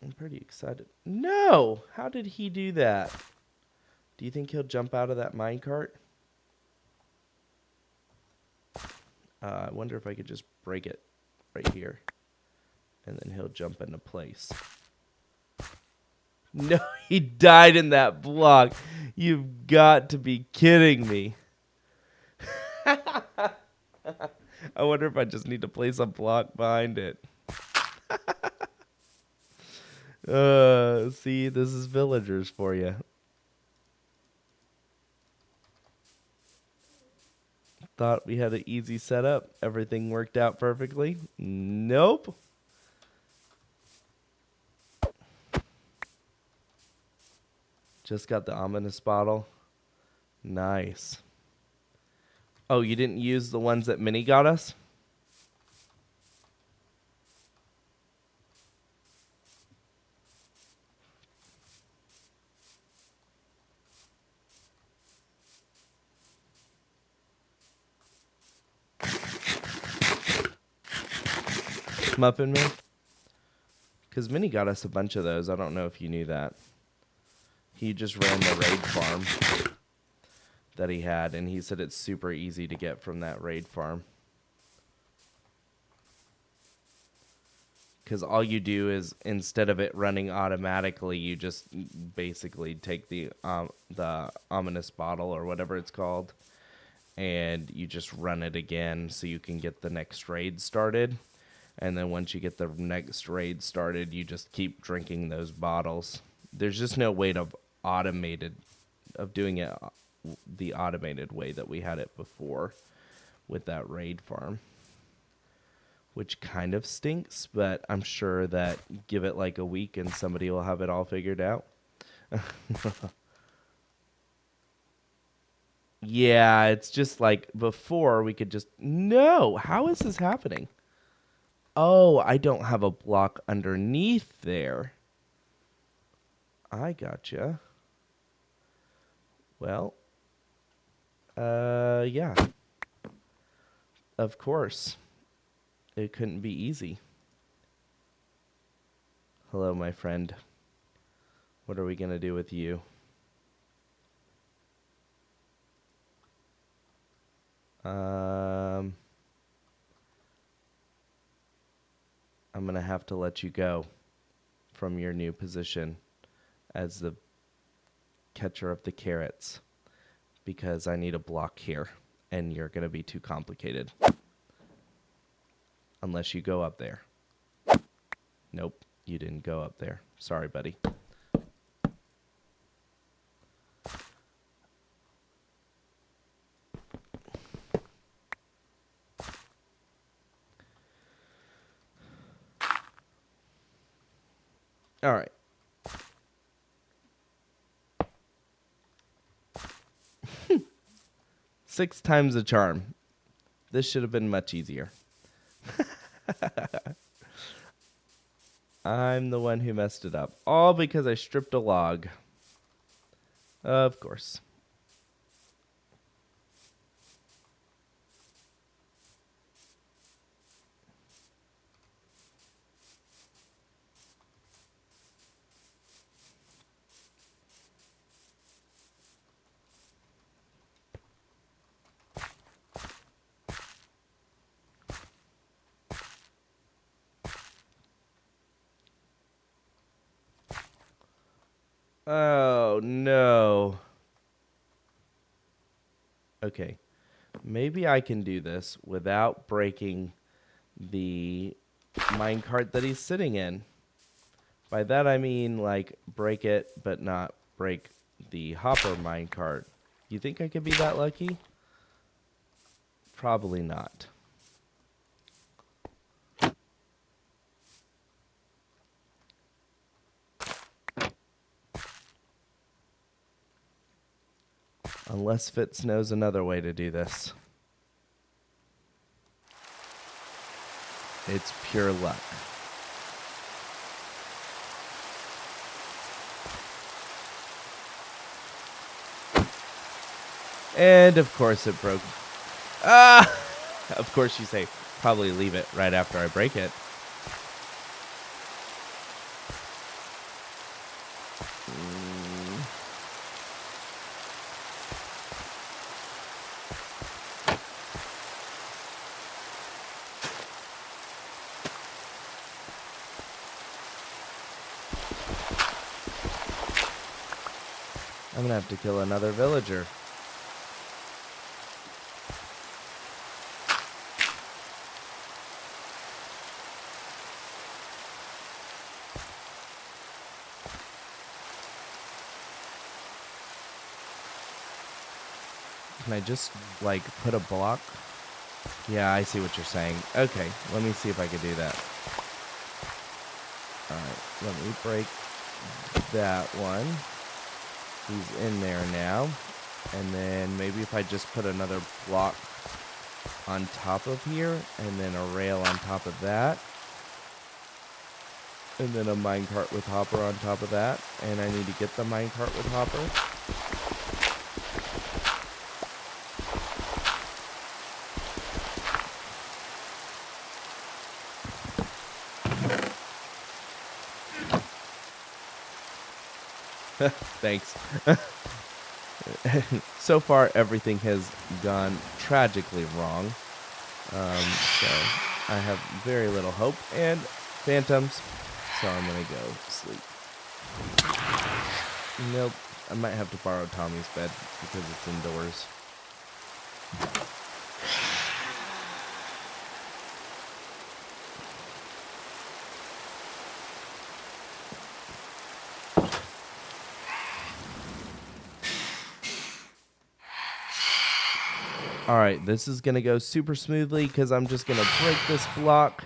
I'm pretty excited. No! How did he do that? Do you think he'll jump out of that minecart? I wonder if I could just break it right here. And then he'll jump into place. No, he died in that block. You've got to be kidding me. I wonder if I just need to place a block behind it. See, this is villagers for you. Thought we had an easy setup. Everything worked out perfectly. Nope. Just got the ominous bottle. Nice. Oh, you didn't use the ones that Minnie got us? Muffin Man? Because Minnie got us a bunch of those. I don't know if you knew that. He just ran the raid farm that he had, and he said it's super easy to get from that raid farm. Because all you do is, instead of it running automatically, you just basically take the ominous bottle or whatever it's called, and you just run it again so you can get the next raid started. And then once you get the next raid started, you just keep drinking those bottles. There's just no way to doing it the automated way that we had it before with that raid farm, which kind of stinks, but I'm sure that give it like a week and somebody will have it all figured out. Yeah, it's just like before we could just... No, how is this happening? Oh, I don't have a block underneath there. I gotcha. Well, yeah. Of course. It couldn't be easy. Hello, my friend. What are we gonna do with you? I'm gonna have to let you go from your new position as the catcher of the carrots because I need a block here and you're gonna be too complicated. Unless you go up there. Nope, you didn't go up there. Sorry, buddy. All right. Six times the charm. This should have been much easier. I'm the one who messed it up. All because I stripped a log. Of course. Oh, no. Okay. Maybe I can do this without breaking the minecart that he's sitting in. By that I mean, like, break it, but not break the hopper minecart. You think I could be that lucky? Probably not. Unless Fitz knows another way to do this. It's pure luck. And of course it broke. Ah! Of course you say, probably leave it right after I break it. I'm gonna have to kill another villager. Can I just, like, put a block? Yeah, I see what you're saying. Okay, let me see if I can do that. Alright, let me break that one. He's in there now. And then maybe if I just put another block on top of here, and then a rail on top of that. And then a minecart with hopper on top of that. And I need to get the minecart with hopper. Thanks. So far, everything has gone tragically wrong. So I have very little hope. And phantoms. So I'm going to go sleep. Nope. I might have to borrow Tommy's bed because it's indoors. All right, this is going to go super smoothly because I'm just going to break this block,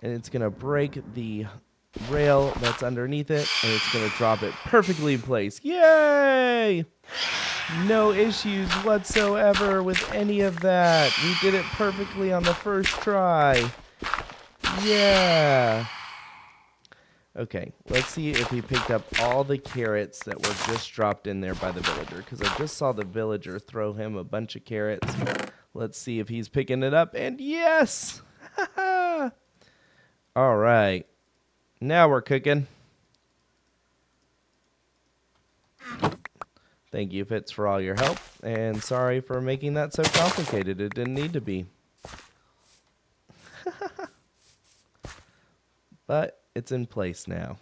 and it's going to break the rail that's underneath it, and it's going to drop it perfectly in place. Yay! No issues whatsoever with any of that. We did it perfectly on the first try. Yeah. Okay, let's see if he picked up all the carrots that were just dropped in there by the villager, because I just saw the villager throw him a bunch of carrots. Let's see if he's picking it up, and yes! All right, now we're cooking. Thank you, Fitz, for all your help, and sorry for making that so complicated. It didn't need to be. But it's in place now.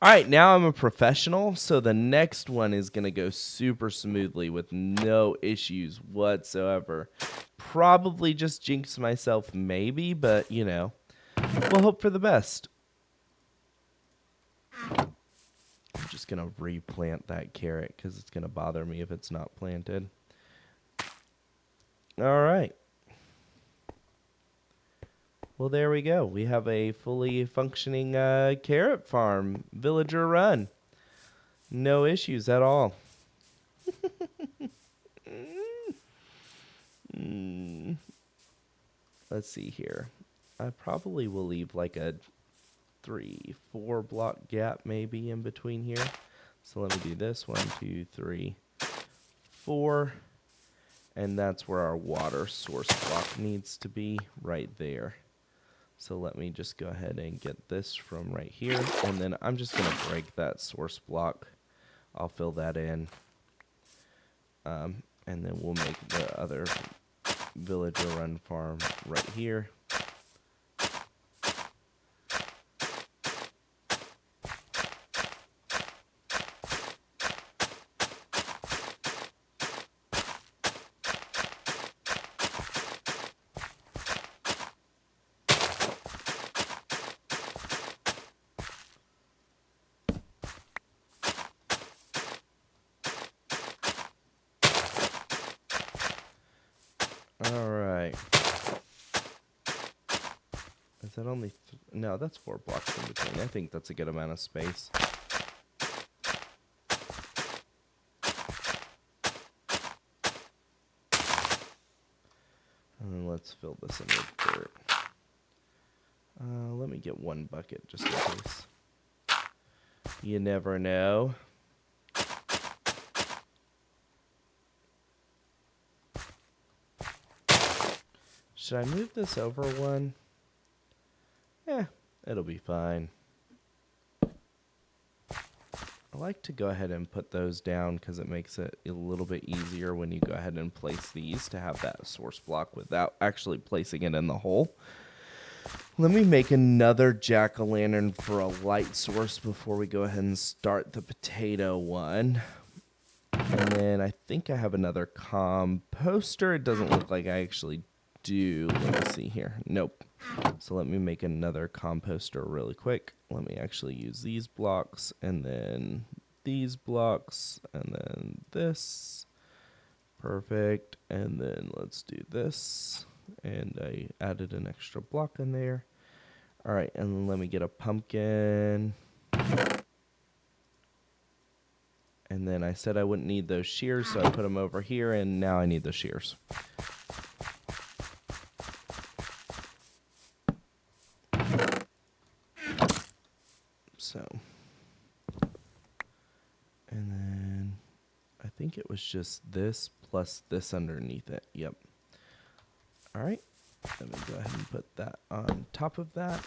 All right, now I'm a professional, so the next one is going to go super smoothly with no issues whatsoever. Probably just jinx myself, maybe, but, you know, we'll hope for the best. I'm just going to replant that carrot because it's going to bother me if it's not planted. All right. Well, there we go. We have a fully functioning carrot farm, villager run. No issues at all. Let's see here. I probably will leave like a 3-4 block gap maybe in between here. So let me do this. 1, 2, 3, 4. And that's where our water source block needs to be, right there. So let me just go ahead and get this from right here. And then I'm just going to break that source block. I'll fill that in. And then we'll make the other villager run farm right here. All right. Is that only... No, that's 4 blocks in between. I think that's a good amount of space. And then let's fill this in with dirt. Let me get 1 bucket just in case. You never know. Should I move this over 1? Yeah, it'll be fine. I like to go ahead and put those down because it makes it a little bit easier when you go ahead and place these to have that source block without actually placing it in the hole. Let me make another jack-o'-lantern for a light source before we go ahead and start the potato one. And then I think I have another composter. It doesn't look like I actually do. Let me see here. Nope. So let me make another composter really quick. Let me actually use these blocks and then these blocks and then this. Perfect. And then let's do this. And I added an extra block in there. All right, and then let me get a pumpkin. And then I said I wouldn't need those shears, so I put them over here, and now I need the shears. So, and then I think it was just this plus this underneath it. Yep. All right, let me go ahead and put that on top of that.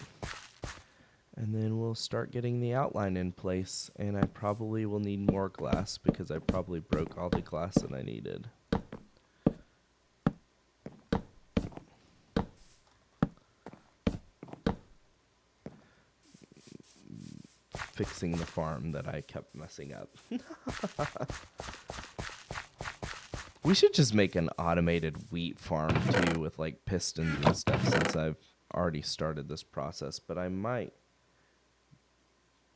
And then we'll start getting the outline in place. And I probably will need more glass because I probably broke all the glass that I needed. Fixing the farm that I kept messing up. We should just make an automated wheat farm too with like pistons and stuff since I've already started this process, but I might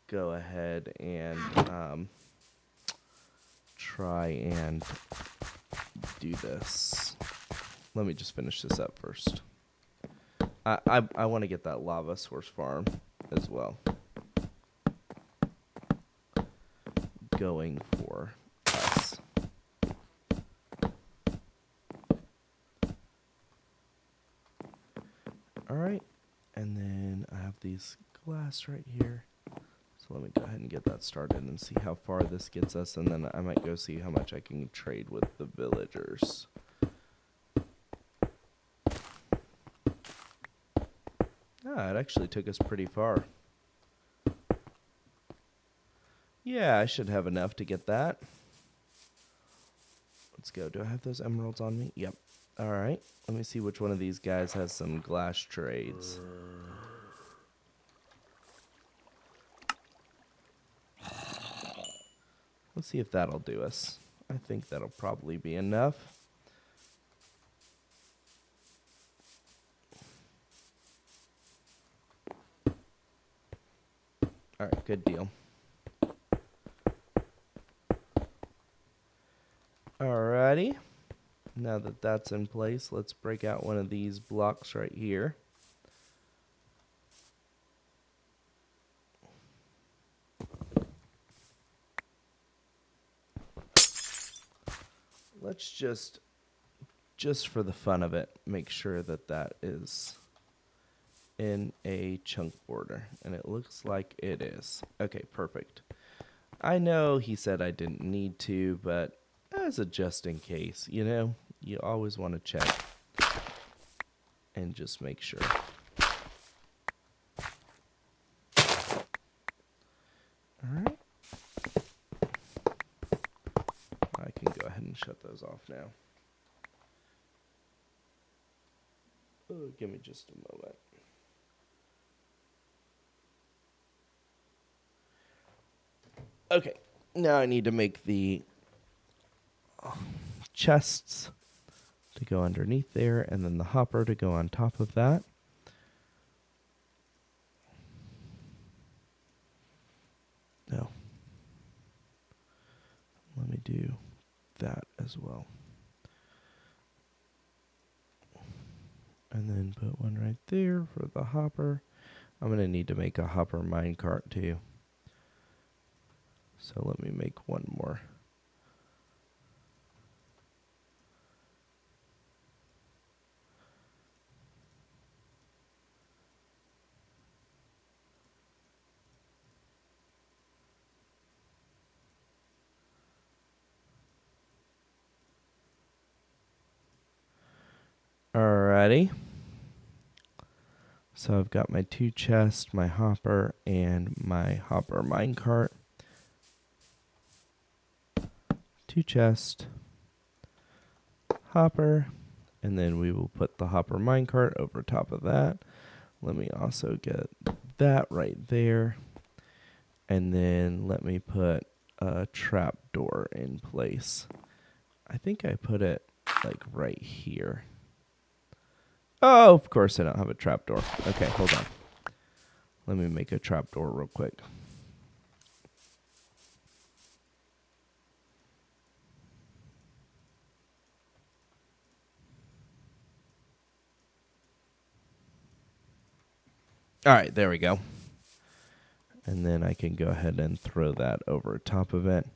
go ahead and try and do this. Let me just finish this up first. I want to get that lava source farm as well going for us. All right, and then I have these glass right here. So let me go ahead and get that started and see how far this gets us, and then I might go see how much I can trade with the villagers. Ah, it actually took us pretty far. Yeah, I should have enough to get that. Let's go. Do I have those emeralds on me? Yep. All right. Let me see which one of these guys has some glass trades. Let's see if that'll do us. I think that'll probably be enough. All right, good deal. Alrighty. Now that that's in place, let's break out one of these blocks right here. Let's just for the fun of it, make sure that that is in a chunk border, and it looks like it is. Okay, perfect. I know he said I didn't need to, but as a just in case, you know, you always want to check and just make sure. All right. I can go ahead and shut those off now. Oh, give me just a moment. Okay, now I need to make the chests to go underneath there, and then the hopper to go on top of that. No. Let me do that as well. And then put one right there for the hopper. I'm going to need to make a hopper minecart too. So let me make one more. Alrighty. So I've got my 2 chests, my hopper, and my hopper minecart. 2 chests, hopper, and then we will put the hopper minecart over top of that. Let me also get that right there. And then let me put a trap door in place. I think I put it like right here. Oh, of course I don't have a trap door. Okay, hold on. Let me make a trap door real quick. All right, there we go. And then I can go ahead and throw that over top of it.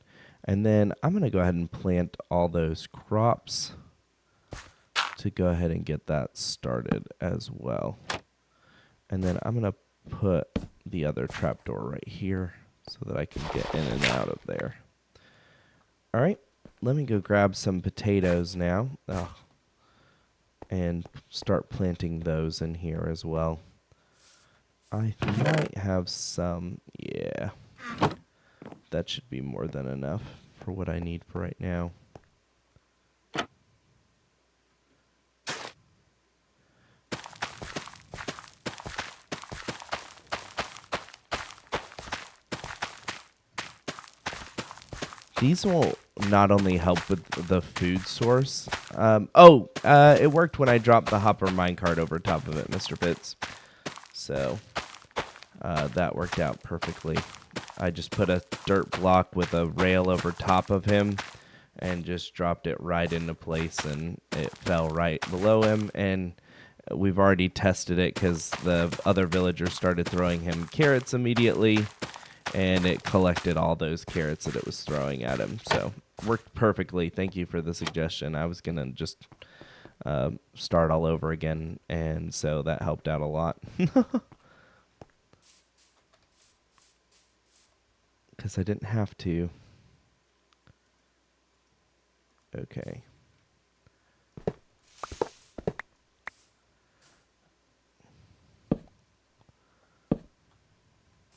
And then I'm going to go ahead and plant all those crops to go ahead and get that started as well. And then I'm going to put the other trapdoor right here so that I can get in and out of there. All right, let me go grab some potatoes now and start planting those in here as well. I might have some, yeah. That should be more than enough for what I need for right now. not only help with the food source. It worked when I dropped the hopper minecart over top of it, Mr. Pitts. So that worked out perfectly. I just put a dirt block with a rail over top of him and just dropped it right into place, and it fell right below him. And we've already tested it because the other villagers started throwing him carrots immediately, and it collected all those carrots that it was throwing at him. So worked perfectly. Thank you for the suggestion. I was gonna just start all over again, and so that helped out a lot. Because I didn't have to. Okay.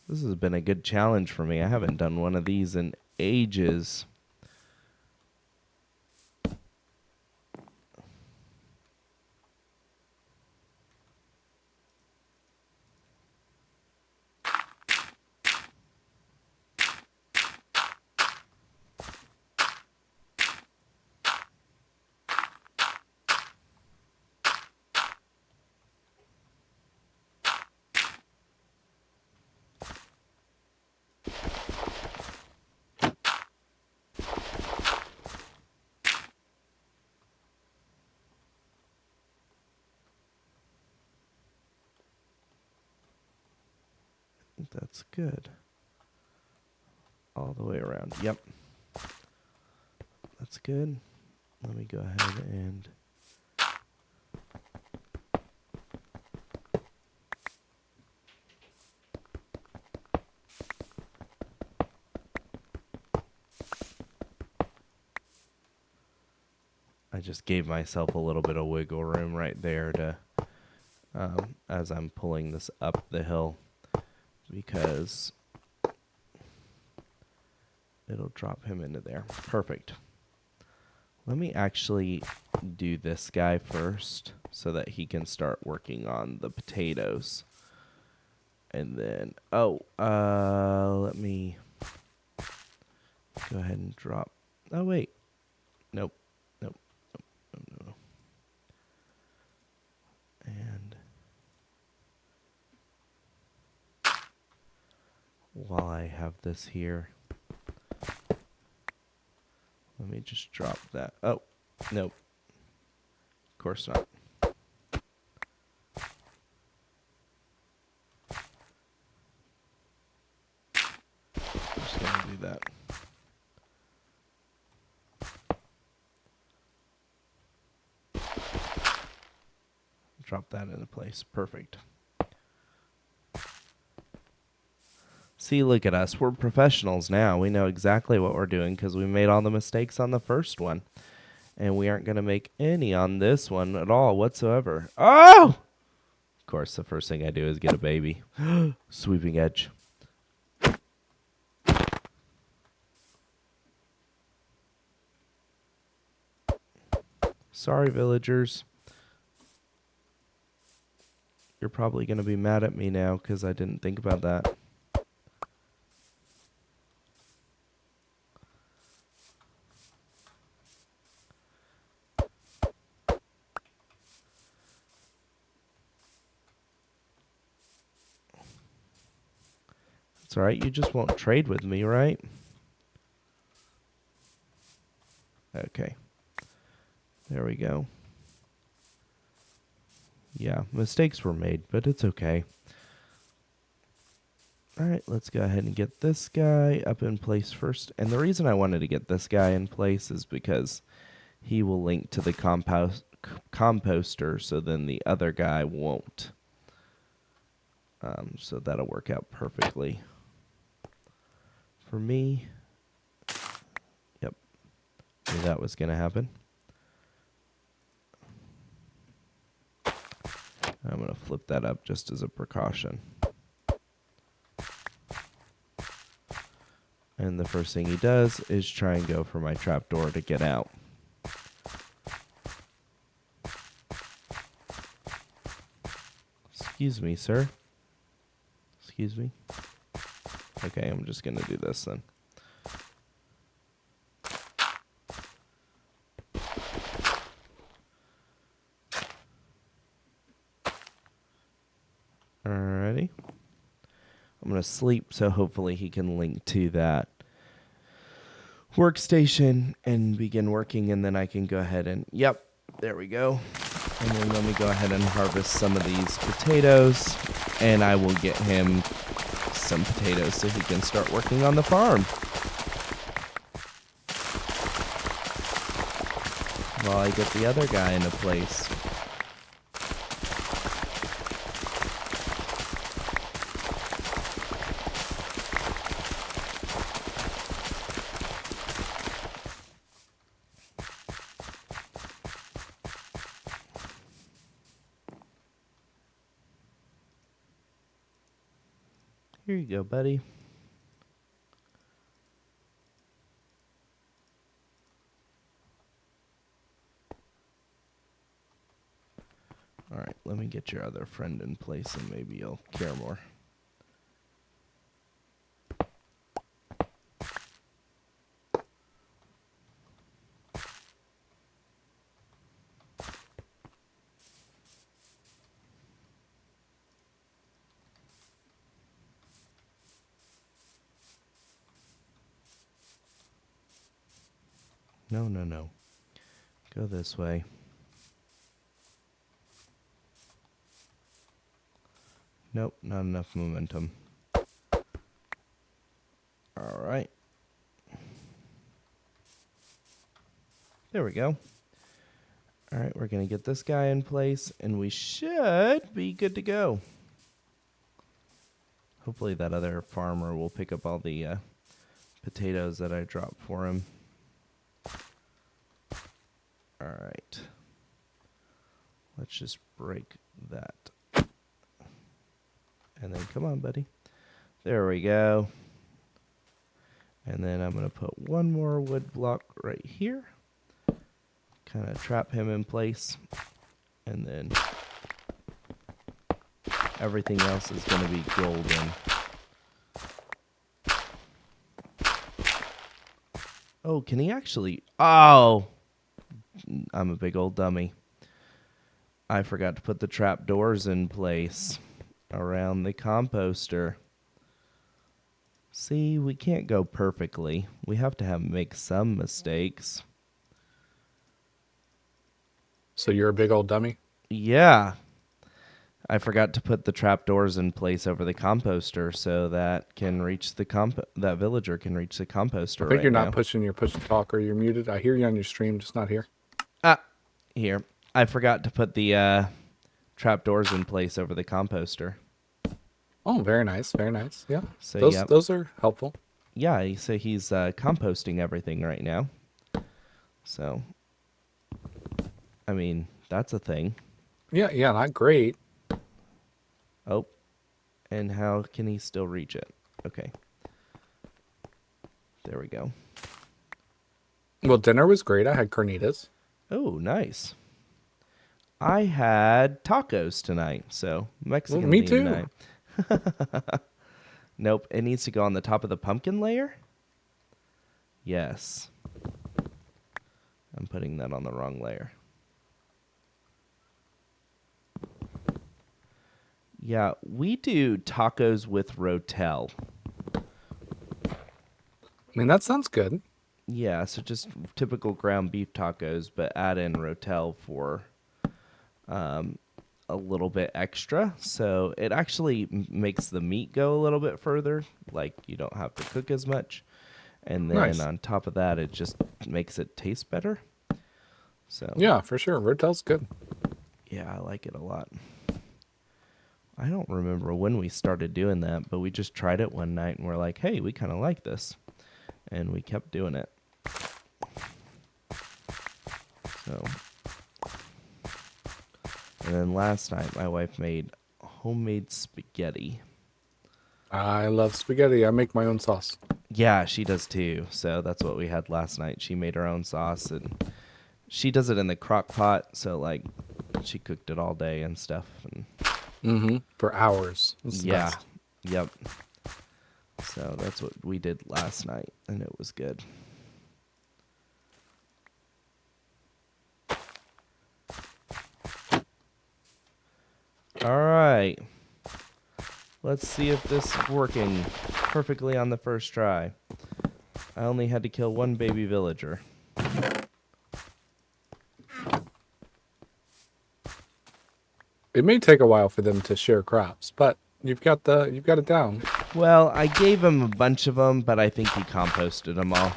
This has been a good challenge for me. I haven't done one of these in ages. That's good. All the way around. Yep. That's good. Let me go ahead and... I just gave myself a little bit of wiggle room right there to, as I'm pulling this up the hill, because it'll drop him into there. Perfect. Let me actually do this guy first so that he can start working on the potatoes. And then, let me go ahead and drop. Oh, wait. Nope. Nope. Nope. No, no, no. And while I have this here, let me just drop that. Oh, nope. Of course not. Just gonna do that. Drop that into place. Perfect. See, look at us. We're professionals now. We know exactly what we're doing because we made all the mistakes on the first one. And we aren't going to make any on this one at all whatsoever. Oh! Of course, the first thing I do is get a baby. Sweeping edge. Sorry, villagers. You're probably going to be mad at me now because I didn't think about that. It's alright, you just won't trade with me, right? Okay. There we go. Yeah, mistakes were made, but it's okay. Alright, let's go ahead and get this guy up in place first. And the reason I wanted to get this guy in place is because he will link to the composter, so then the other guy won't. So that'll work out perfectly for me. Yep, knew that was going to happen. I'm going to flip that up just as a precaution. And the first thing he does is try and go for my trapdoor to get out. Excuse me, sir. Excuse me. Okay, I'm just going to do this then. going to sleep, so hopefully he can link to that workstation and begin working, and then I can go ahead and, yep, there we go. And then let me go ahead and harvest some of these potatoes, and I will get him some potatoes so he can start working on the farm. While I get the other guy into place. Here you go, buddy. All right, let me get your other friend in place and maybe you'll care more. No, no, no. Go this way. Nope, not enough momentum. All right. There we go. All right, we're going to get this guy in place, and we should be good to go. Hopefully that other farmer will pick up all the potatoes that I dropped for him. All right. Let's just break that. And then, come on, buddy. There we go. And then I'm going to put one more wood block right here. Kind of trap him in place. And then everything else is going to be golden. Oh, can he actually... Oh! I'm a big old dummy. I forgot to put the trap doors in place around the composter. See, we can't go perfectly. We have to make some mistakes. So you're a big old dummy? Yeah. I forgot to put the trap doors in place over the composter so that can reach the that villager can reach the composter I think right you're now. not pushing your push to talk, or you're muted. I hear you on your stream, just not here. Ah, here. I forgot to put the trap doors in place over the composter. Oh, very nice, very nice. Yeah, So those are helpful. Yeah, so he's composting everything right now. So, I mean, that's a thing. Yeah, not great. Oh, and how can he still reach it? Okay. There we go. Well, dinner was great. I had carnitas. Oh, nice. I had tacos tonight, so Mexican Me themed too. night. Nope, it needs to go on the top of the pumpkin layer? Yes. I'm putting that on the wrong layer. Yeah, we do tacos with rotel. I mean, that sounds good. Yeah, so just typical ground beef tacos, but add in rotel for a little bit extra. So it actually makes the meat go a little bit further. Like, you don't have to cook as much. And then Nice. on top of that, it just makes it taste better. So Yeah, for sure. Rotel's good. yeah, I like it a lot. I don't remember when we started doing that, but we just tried it one night and we're like, hey, we kind of like this. And we kept doing it. So, and then last night, my wife made homemade spaghetti. I love spaghetti. I make my own sauce. Yeah, she does too. So that's what we had last night. She made her own sauce, and she does it in the crock pot. So, like, she cooked it all day and stuff. And For hours. It's the yeah, best. yep. So that's what we did last night, and it was good. All right. Let's see if this is working perfectly on the first try. I only had to kill one baby villager. It may take a while for them to share crops, but you've got it down. Well, I gave him a bunch of them, but I think he composted them all.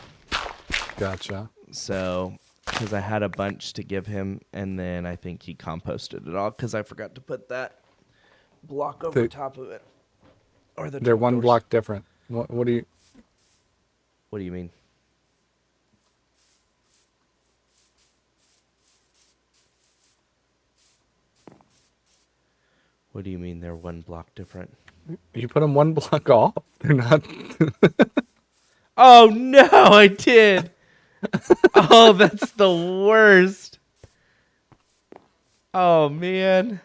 Gotcha. So, because I had a bunch to give him, and then I think he composted it all because I forgot to put that block over top of it. Or the They're one trapdoors. block different. What do you? What do you mean? What do you mean they're one block different? You put them one block off. They're not. Oh no, I did. Oh, that's the worst. Oh man.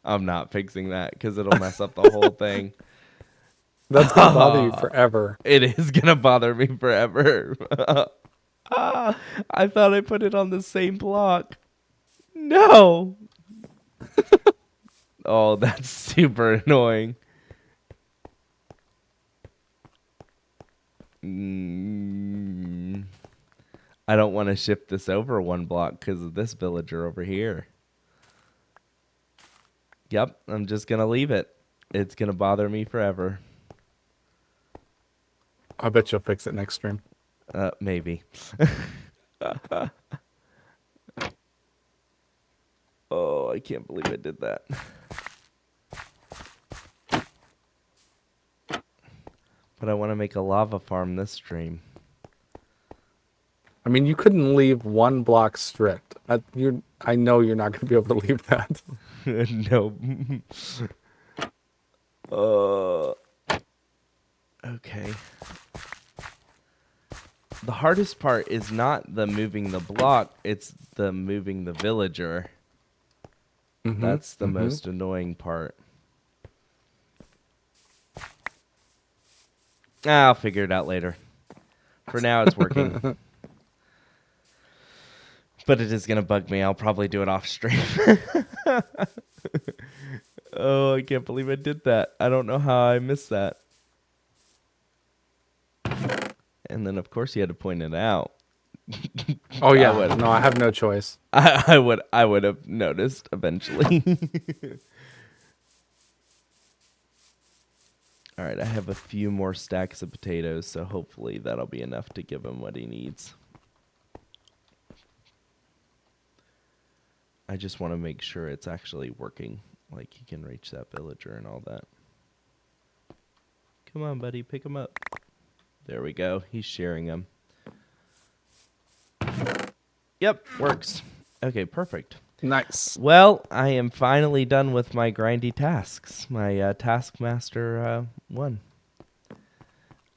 I'm not fixing that because it'll mess up the whole thing. That's gonna bother you forever. It is gonna bother me forever. I thought I put it on the same block. No. Oh, that's super annoying. I don't want to shift this over one block because of this villager over here. Yep, I'm just going to leave it. It's going to bother me forever. I bet you'll fix it next stream. Maybe. Oh, I can't believe I did that. But I want to make a lava farm this stream. I mean, you couldn't leave one block stripped. I know you're not going to be able to leave that. No. Okay. The hardest part is not the moving the block, it's the moving the villager. That's the most annoying part. I'll figure it out later. For now, it's working. But it is going to bug me. I'll probably do it off stream. Oh, I can't believe I did that. I don't know how I missed that. And then, of course, you had to point it out. Oh yeah, no, I have no choice. I would have noticed eventually. All right, I have a few more stacks of potatoes, so hopefully that'll be enough to give him what he needs. I just want to make sure it's actually working, like he can reach that villager and all that. Come on, buddy, pick him up. There we go. He's sharing them. Yep, works. Okay, perfect. Nice. Well, I am finally done with my grindy tasks. My Taskmaster 1.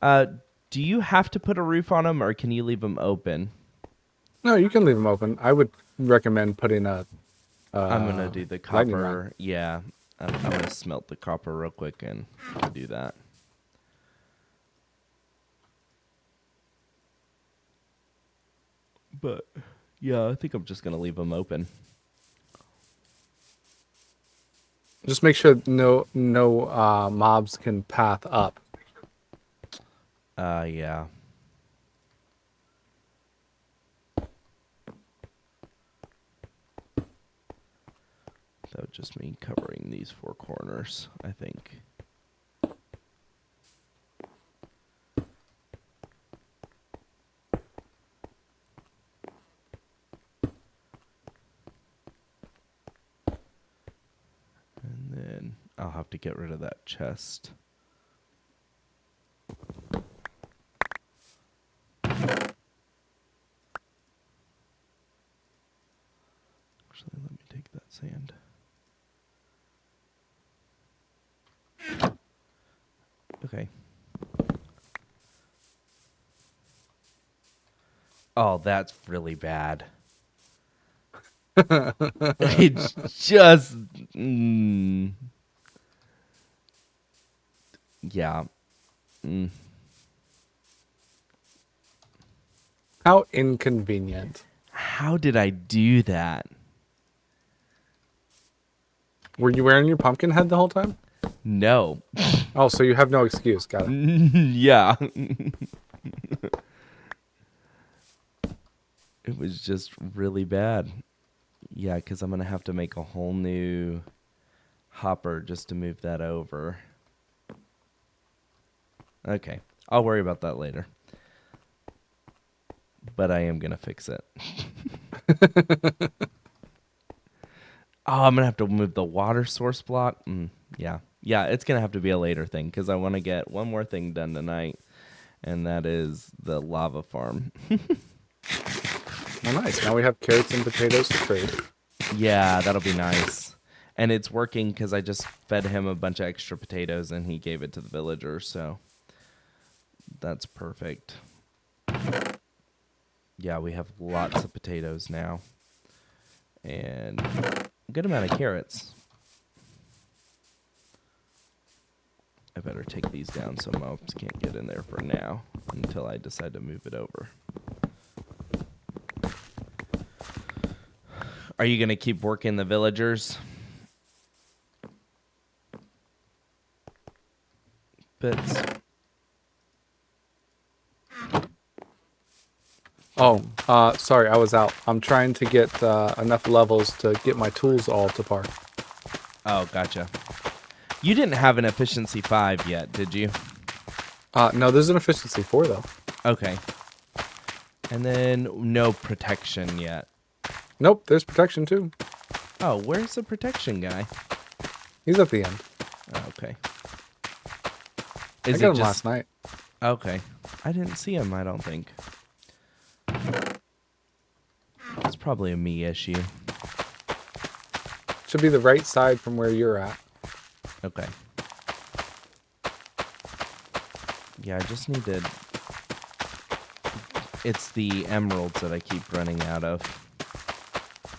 Do you have to put a roof on them, or can you leave them open? No, you can leave them open. I would recommend putting a. I'm gonna do the lightning copper. rod. Yeah, I'm gonna smelt the copper real quick and do that. But yeah, I think I'm just gonna leave them open. Just make sure no mobs can path up. Yeah. That would just mean covering these four corners, I think. And then I'll have to get rid of that chest. Actually, let me take that sand. Okay. Oh, that's really bad. It's just... yeah. How inconvenient. How did I do that? Were you wearing your pumpkin head the whole time? No. Oh, so you have no excuse. Got it. Yeah. It was just really bad. Yeah, because I'm going to have to make a whole new hopper just to move that over. Okay. I'll worry about that later. But I am going to fix it. Oh, I'm going to have to move the water source block. Yeah. Yeah, it's going to have to be a later thing because I want to get one more thing done tonight, and that is the lava farm. Well, nice. Now we have carrots and potatoes to trade. Yeah, that'll be nice. And it's working because I just fed him a bunch of extra potatoes and he gave it to the villagers, so that's perfect. Yeah, we have lots of potatoes now. And a good amount of carrots. I better take these down so mobs can't get in there for now until I decide to move it over. Are you going to keep working the villagers? Bits. Oh, sorry, I was out. I'm trying to get enough levels to get my tools all to par. Oh, gotcha. You didn't have an efficiency 5 yet, did you? No, there's an efficiency 4, though. Okay. And then no protection yet. Nope, there's protection, too. Oh, where's the protection guy? He's at the end. Oh, okay. I got him last night. Okay. I didn't see him, I don't think. It's probably a me issue. Should be the right side from where you're at. Okay. Yeah, I just need to... It's the emeralds that I keep running out of.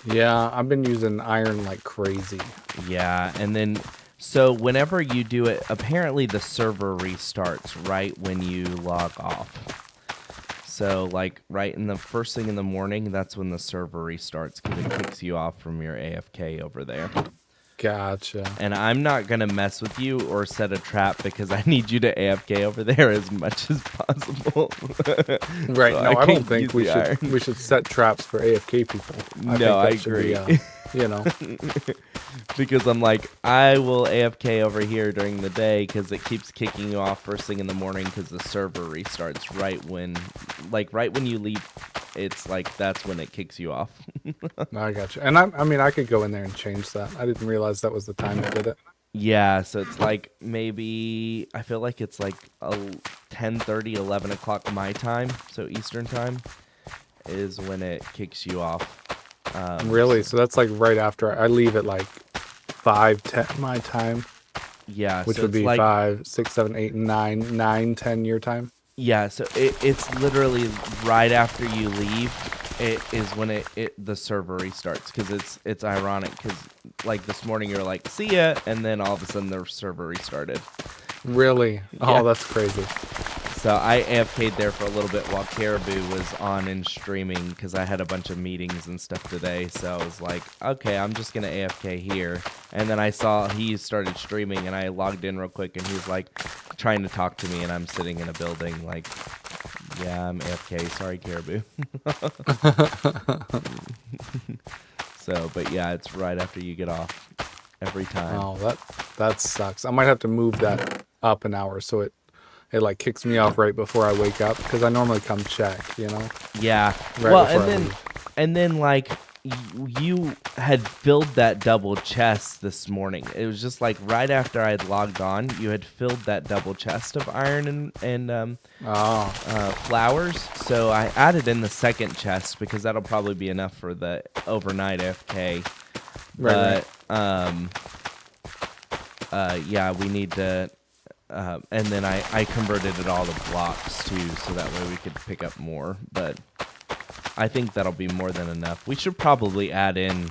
Yeah, I've been using iron like crazy. Yeah, and then... So whenever you do it, apparently the server restarts right when you log off. So, like, right in the first thing in the morning, that's when the server restarts because it kicks you off from your AFK over there. Gotcha. And I'm not going to mess with you or set a trap because I need you to AFK over there as much as possible. Right. So No, I don't think use the iron. we should set traps for AFK people. I think that agree. should be, you know. Because I'm like, I will AFK over here during the day because it keeps kicking you off first thing in the morning because the server restarts right when you leave. It's like that's when it kicks you off. No, I got you. And I mean, I could go in there and change that. I didn't realize that was the time it did it. Yeah, so it's like maybe I feel like it's like 10:30, 11 o'clock my time, so Eastern time is when it kicks you off. Really? So that's like right after I leave at like 5:10 my time. Yeah, Which so would be like 5, 6, 7, 8, 9, 10 your time. Yeah, so it's literally right after you leave. It is when the server restarts because it's ironic because like this morning you're like see ya and then all of a sudden the server restarted. Really? Yeah. Oh, that's crazy. So I AFK'd there for a little bit while Caribou was on and streaming because I had a bunch of meetings and stuff today. So I was like, okay, I'm just going to AFK here. And then I saw he started streaming and I logged in real quick and he was like trying to talk to me and I'm sitting in a building like, yeah, I'm AFK. Sorry, Caribou. So, but yeah, it's right after you get off every time. Oh, that sucks. I might have to move that up an hour so it like kicks me off right before I wake up because I normally come check, you know. Yeah. Right Well, before I leave. and then like you had filled that double chest this morning. It was just like right after I had logged on, you had filled that double chest of iron and flowers. So I added in the second chest because that'll probably be enough for the overnight FK. Right. Yeah, we need to. And then I converted it all to blocks too, so that way we could pick up more. But I think that'll be more than enough. We should probably add in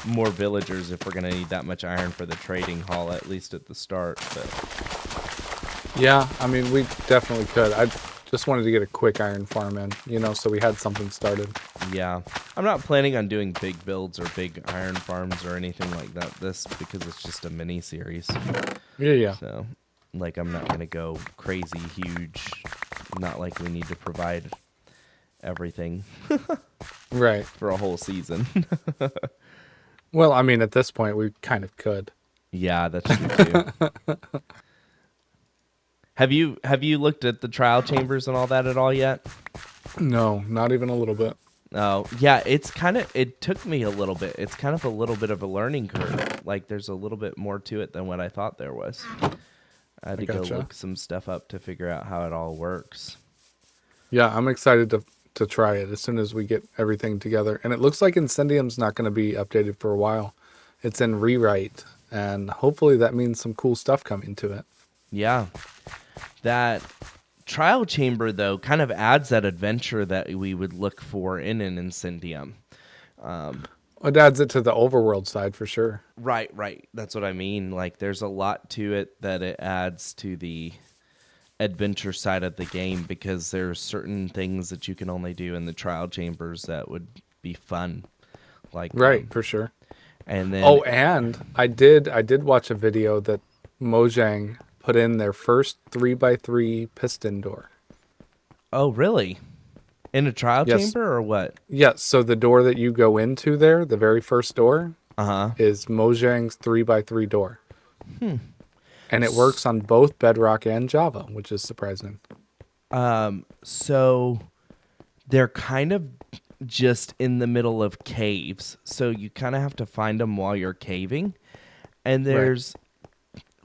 more villagers if we're going to need that much iron for the trading hall, at least at the start. But Yeah, I mean, we definitely could. I just wanted to get a quick iron farm in, you know, so we had something started. yeah, I'm not planning on doing big builds or big iron farms or anything like that. This because it's just a mini series. Yeah. So Like, I'm not going to go crazy huge. Not like we need to provide everything Right. for a whole season. Well, I mean, at this point, we kind of could. Yeah, that's true too. Have you looked at the trial chambers and all that at all yet? No, not even a little bit. Oh, yeah, it took me a little bit. It's kind of a little bit of a learning curve. Like, there's a little bit more to it than what I thought there was. I had I to go gotcha. look some stuff up to figure out how it all works. Yeah, I'm excited to try it as soon as we get everything together. And it looks like Incendium's not going to be updated for a while. It's in rewrite, and hopefully that means some cool stuff coming to it. Yeah. That trial chamber, though, kind of adds that adventure that we would look for in an Incendium. It adds it to the overworld side for sure. Right, right. That's what I mean. Like, there's a lot to it that it adds to the adventure side of the game, because there's certain things that you can only do in the trial chambers that would be fun. Like, Right, for sure. and then Oh, and I did watch a video that Mojang put in their first 3x3 piston door. oh, really? In a trial Yes. chamber or what? Yeah, so the door that you go into there, the very first door, Uh-huh. is Mojang's 3x3 door. And it works on both Bedrock and Java, which is surprising. So they're kind of just in the middle of caves. So you kind of have to find them while you're caving. And there's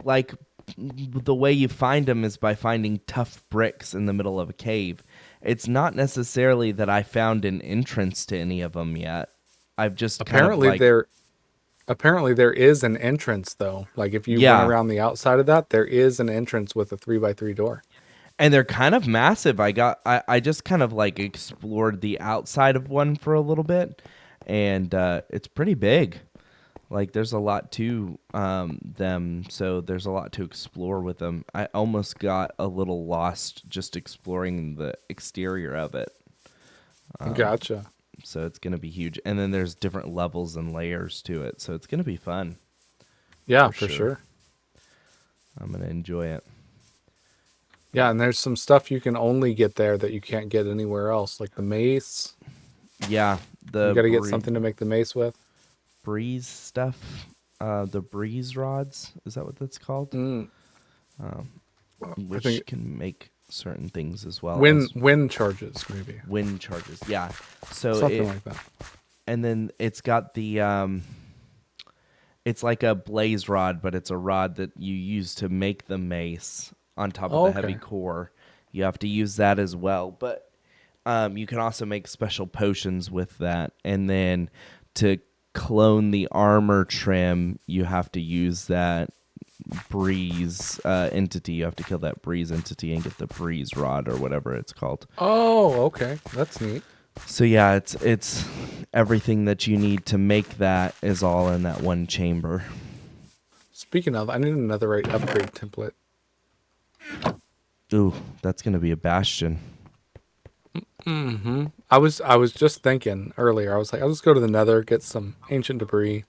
like the way you find them is by finding tough bricks in the middle of a cave. It's not necessarily that I found an entrance to any of them yet. I've just Apparently there is an entrance though. Like if you Yeah. run around the outside of that, there is an entrance with a 3x3 door. and they're kind of massive. I just kind of like explored the outside of one for a little bit, and it's pretty big. Like, there's a lot to them, so there's a lot to explore with them. I almost got a little lost just exploring the exterior of it. Gotcha. So it's going to be huge. And then there's different levels and layers to it, so it's going to be fun. Yeah, For for sure. sure. I'm going to enjoy it. Yeah, and there's some stuff you can only get there that you can't get anywhere else, like the mace. Yeah, the You got to get something to make the mace with. breeze stuff, the breeze rods. Is that what that's called? Mm. Which think- can make certain things as well. Wind as wind charges, maybe. wind charges. Yeah. So Something like that. and then it's got the it's like a blaze rod, but it's a rod that you use to make the mace on top of Oh, the heavy okay. core. You have to use that as well, but you can also make special potions with that. And then to clone the armor trim, you have to use that breeze entity. You have to kill that breeze entity and get the breeze rod or whatever it's called. Oh, okay. That's neat. So yeah, it's everything that you need to make that is all in that one chamber. Speaking of, I need another upgrade template. Ooh, that's gonna be a bastion. I was just thinking earlier. I was like, I'll just go to the Nether, get some ancient debris,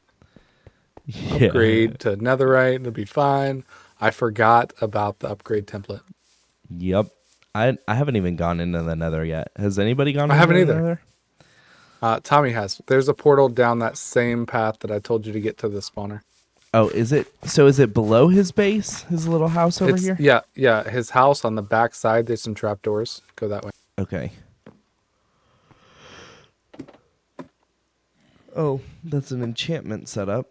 Yeah. upgrade to Netherite, it'll be fine. I forgot about the upgrade template. Yep. I haven't even gone into the Nether yet. Has anybody gone? I haven't into the either. Nether? Tommy has. There's a portal down that same path that I told you to get to the spawner. Oh, is it? So is it below his base? His little house over It's here? yeah. His house on the back side. There's some trapdoors. Go that way. Okay. Oh, that's an enchantment setup.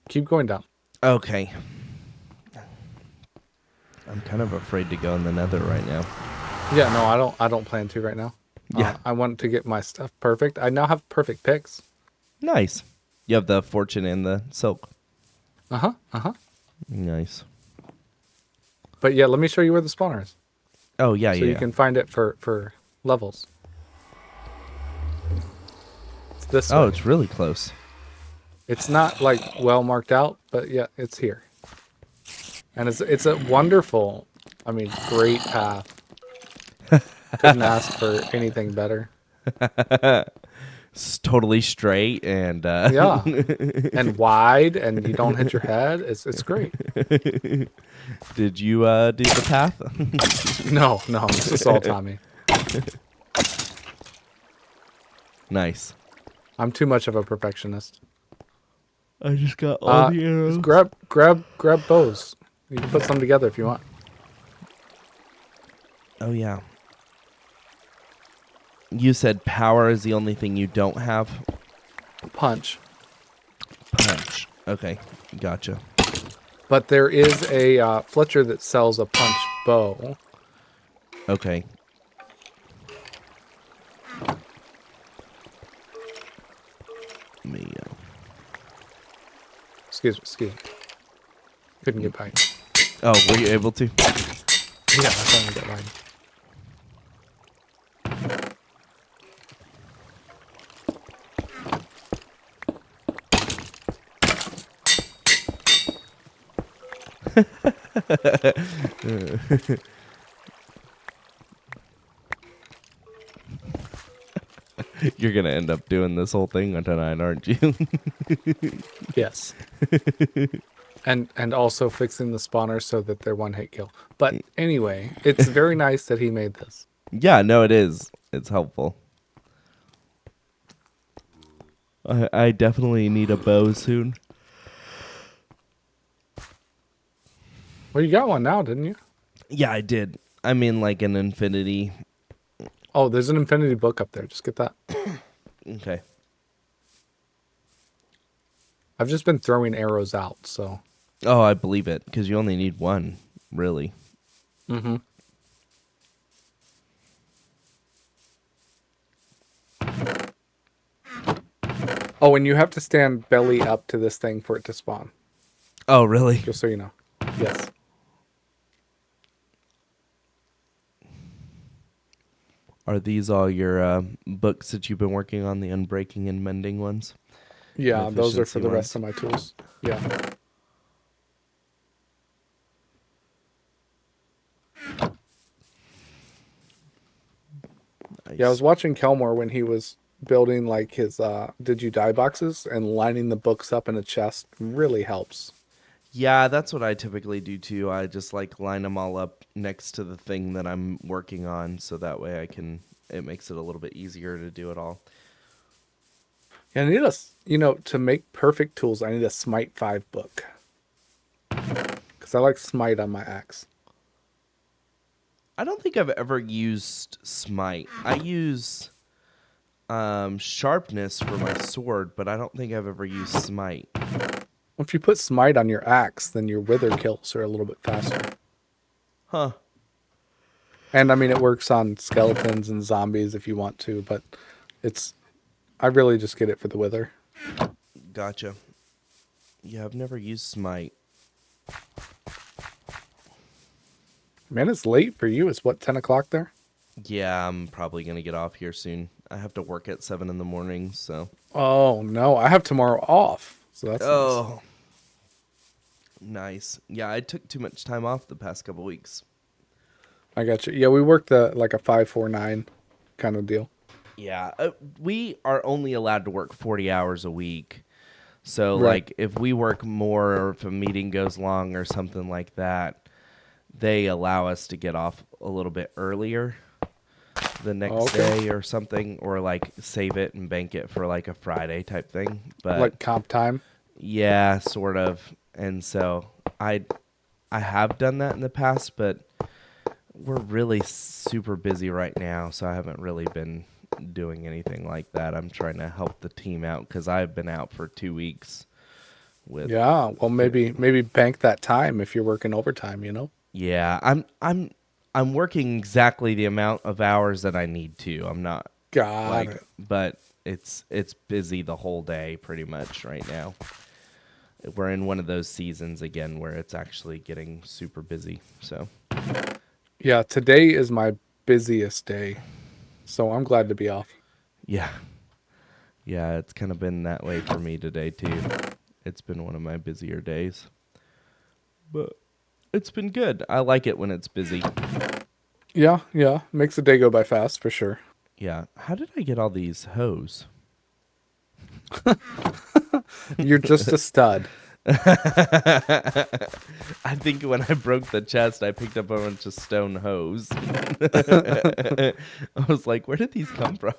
Keep going down. Okay. I'm kind of afraid to go in the Nether right now. Yeah, no, I don't plan to right now. Yeah. I want to get my stuff perfect. I now have perfect picks. Nice. You have the fortune and the silk. Uh huh. Nice. But yeah, let me show you where the spawner is, Oh yeah, so yeah. you can find it for levels. It's this Oh, way. it's really close. It's not like well marked out, but yeah, it's here. And it's a wonderful, I mean, great path. Couldn't ask for anything better. It's totally straight and Yeah, and wide, and you don't hit your head. It's great. Did you do the path? No, this is all Tommy. Nice. I'm too much of a perfectionist. I just got all the Just arrows. grab bows. You can put some together if you want. Oh yeah. You said power is the only thing you don't have. Punch. Punch. Okay, gotcha. But there is a Fletcher that sells a punch bow. Okay. Me. Excuse me. Couldn't get by. Oh, were you able to? Yeah, I finally got mine. You're gonna end up doing this whole thing tonight, aren't you? Yes. And also fixing the spawner so that they're one hit kill. But anyway, it's very nice that he made this. Yeah, no, it is. It's helpful. I definitely need a bow soon. Well, you got one now, didn't you? Yeah, I did. I mean, like an infinity. Oh, there's an infinity book up there. Just get that. Okay. I've just been throwing arrows out, so. Oh, I believe it, because you only need one, really. Mm-hmm. Oh, and you have to stand belly up to this thing for it to spawn. Oh, really? Just so you know. Yes. Are these all your books that you've been working on, the unbreaking and mending ones? Yeah, those are for Efficiency the rest ones? of my tools. Yeah. Yeah, I was Nice. watching Kelmore when he was building like his did you die boxes, and lining the books up in a chest really helps. Yeah, that's what I typically do too. I just like line them all up next to the thing that I'm working on, so that way it makes it a little bit easier to do it all. Yeah, I need to make perfect tools, I need a Smite 5 book. Because I like Smite on my axe. I don't think I've ever used smite. I use sharpness for my sword, but I don't think I've ever used smite. If you put Smite on your axe, then your wither kills are a little bit faster. Huh. And I mean, it works on skeletons and zombies if you want to, but I really just get it for the wither. Gotcha. Yeah, I've never used smite. Man, it's late for you. It's what, 10 o'clock there? Yeah, I'm probably gonna get off here soon. I have to work at 7 in the morning, so. Oh, no. I have tomorrow off. So that's nice. Oh. Nice. Yeah, I took too much time off the past couple weeks. I got you. Yeah, we worked like a 5-4-9 kind of deal. Yeah, we are only allowed to work 40 hours a week. So, Right. like, if we work more or if a meeting goes long or something like that, they allow us to get off a little bit earlier the next day or something, or like save it and bank it for like a Friday type thing. But Like comp time. yeah, sort of. And so I have done that in the past, but we're really super busy right now, so I haven't really been doing anything like that. I'm trying to help the team out because I've been out for 2 weeks with. Yeah, well, maybe bank that time if you're working overtime. Yeah, I'm working exactly the amount of hours that I need to. I'm not Got like, it. but it's busy the whole day pretty much right now. We're in one of those seasons again where it's actually getting super busy. So Yeah, today is my busiest day, so I'm glad to be off. yeah, it's kind of been that way for me today too. It's been one of my busier days, but it's been good. I like it when it's busy. Yeah, makes the day go by fast for sure. Yeah. How did I get all these hoes? You're just a stud. I think when I broke the chest, I picked up a bunch of stone hose. I was like, where did these come from?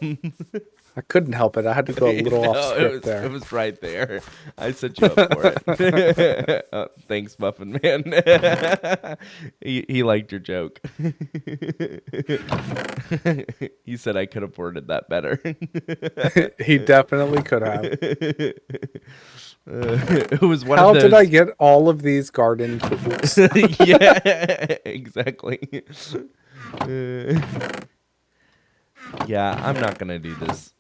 I couldn't help it. I had to go a little off No, script it there. was right there. I set you up for it. Oh, thanks, Muffin Man. He liked your joke. He said I could have worded that better. He definitely could have. It was one How of did I those. get all of these garden tools? Yeah, exactly. Uh, yeah, I'm not gonna do this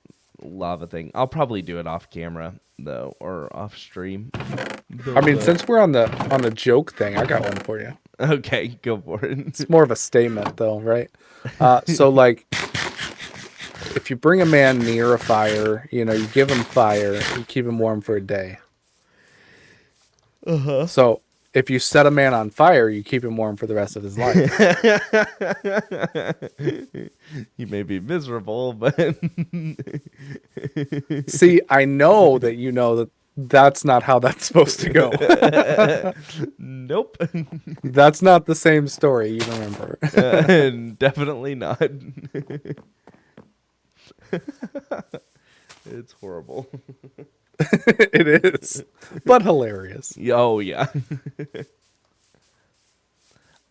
lava thing. I'll probably do it off camera though, or off stream. I mean, since we're on the joke thing, I got one for you. Okay, go for it. It's more of a statement, though, right? So, like, if you bring a man near a fire, you give him fire, you keep him warm for a day. So, if you set a man on fire, you keep him warm for the rest of his life. You may be miserable, but See, I know that you know that that's not how that's supposed to go. nope. That's not the same story, you remember. Definitely not. It's horrible. It is, but hilarious. Oh, yeah.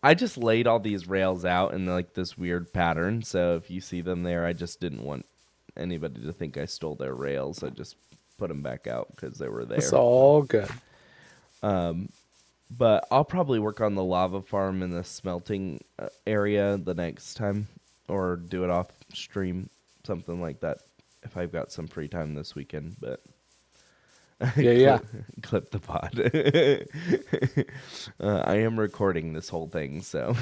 I just laid all these rails out in like this weird pattern, so if you see them there, I just didn't want anybody to think I stole their rails. I just put them back out because they were there. It's all good. But I'll probably work on the lava farm in the smelting area the next time, or do it off stream, something like that, if I've got some free time this weekend. But Yeah. clip the pod. I am recording this whole thing, so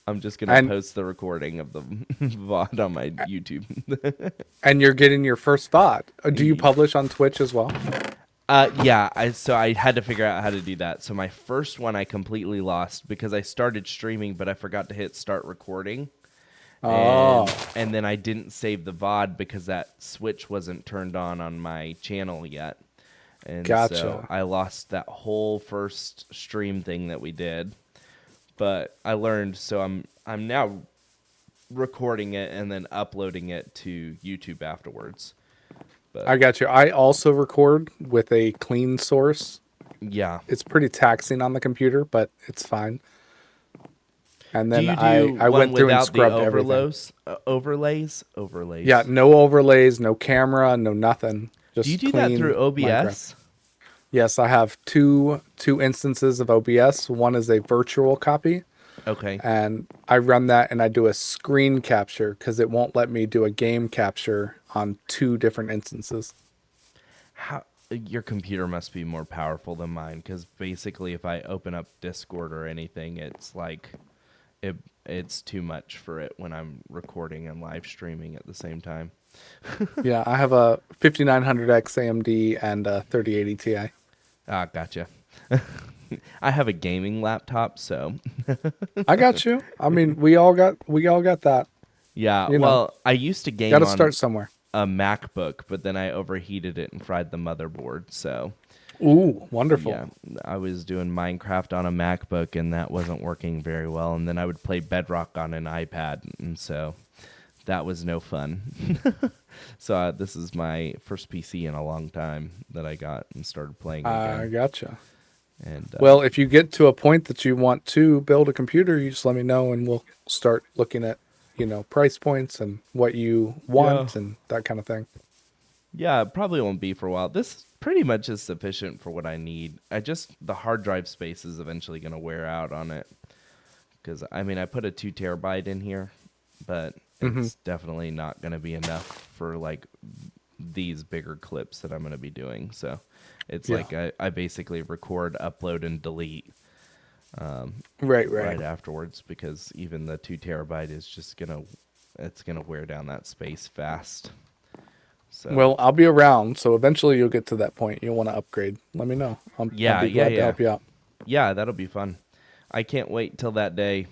I'm just gonna post the recording of the VOD on my YouTube. And you're getting your first VOD. Do you publish on Twitch as well? Yeah, so I had to figure out how to do that. So my first one I completely lost because I started streaming, but I forgot to hit start recording. Oh. And then I didn't save the VOD because that switch wasn't turned on my channel yet. And Gotcha. so I lost that whole first stream thing that we did. But I learned, so I'm now recording it and then uploading it to YouTube afterwards. But I got you. I also record with a clean source. yeah. It's pretty taxing on the computer, but it's fine. And then do you do I one went through and without scrubbed the everything. overlays? Yeah, no overlays, no camera, no nothing. Just Do you do that clean through OBS? Minecraft. Yes, I have two instances of OBS. One is a virtual copy, Okay. and I run that and I do a screen capture because it won't let me do a game capture on two different instances. How your computer must be more powerful than mine, because basically if I open up Discord or anything, it's like it's too much for it when I'm recording and live streaming at the same time. Yeah, I have a 5900X AMD and a 3080 Ti. Ah, gotcha. I have a gaming laptop, so I got you. I mean, we all got that. yeah. You know, Well, I used to game Got to on start somewhere. a MacBook, but then I overheated it and fried the motherboard. So Ooh, wonderful. yeah, I was doing Minecraft on a MacBook, and that wasn't working very well. And then I would play Bedrock on an iPad, and so that was no fun. So this is my first PC in a long time that I got and started playing again. I gotcha. And Well, if you get to a point that you want to build a computer, you just let me know and we'll start looking at, price points and what you want and that kind of thing. yeah, it probably won't be for a while. This pretty much is sufficient for what I need. The hard drive space is eventually going to wear out on it. Because, I mean, I put a 2 terabyte in here, but it's definitely not going to be enough for, like, these bigger clips that I'm going to be doing. So it's like I basically record, upload, and delete right afterwards, because even the 2 terabyte is just going to wear down that space fast. So Well, I'll be around, so eventually you'll get to that point. You'll want to upgrade. Let me know. I'll be glad to help you out. Yeah, that'll be fun. I can't wait till that day.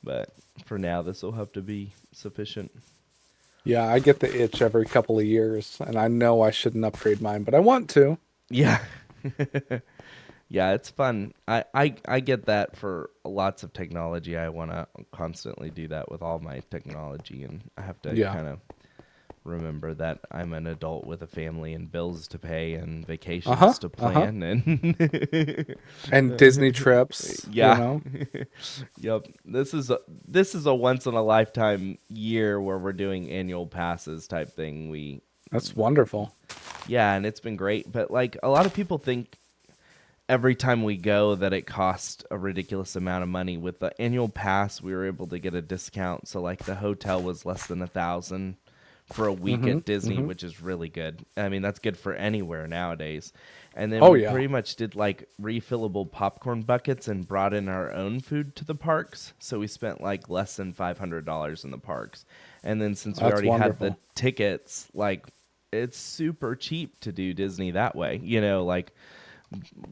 But for now, this will have to be sufficient. Yeah, I get the itch every couple of years, and I know I shouldn't upgrade mine, but I want to. Yeah. Yeah, it's fun. I get that for lots of technology. I want to constantly do that with all my technology, and I have to Yeah. kind of remember that I'm an adult with a family and bills to pay and Uh huh. vacations to Uh huh. plan and And Disney trips, you yeah. know. Yep. This is a once in a lifetime year where we're doing annual passes type thing. That's wonderful. Yeah, and it's been great, but like a lot of people think every time we go that it costs a ridiculous amount of money. With the annual pass, we were able to get a discount, so like the hotel was less than 1,000 for a week Mm-hmm. at Disney, Mm-hmm. which is really good. I mean, that's good for anywhere nowadays. And then Oh we yeah. pretty much did like refillable popcorn buckets and brought in our own food to the parks. So we spent like less than $500 in the parks. And then since we That's already had the wonderful. tickets, like it's super cheap to do Disney that way. Like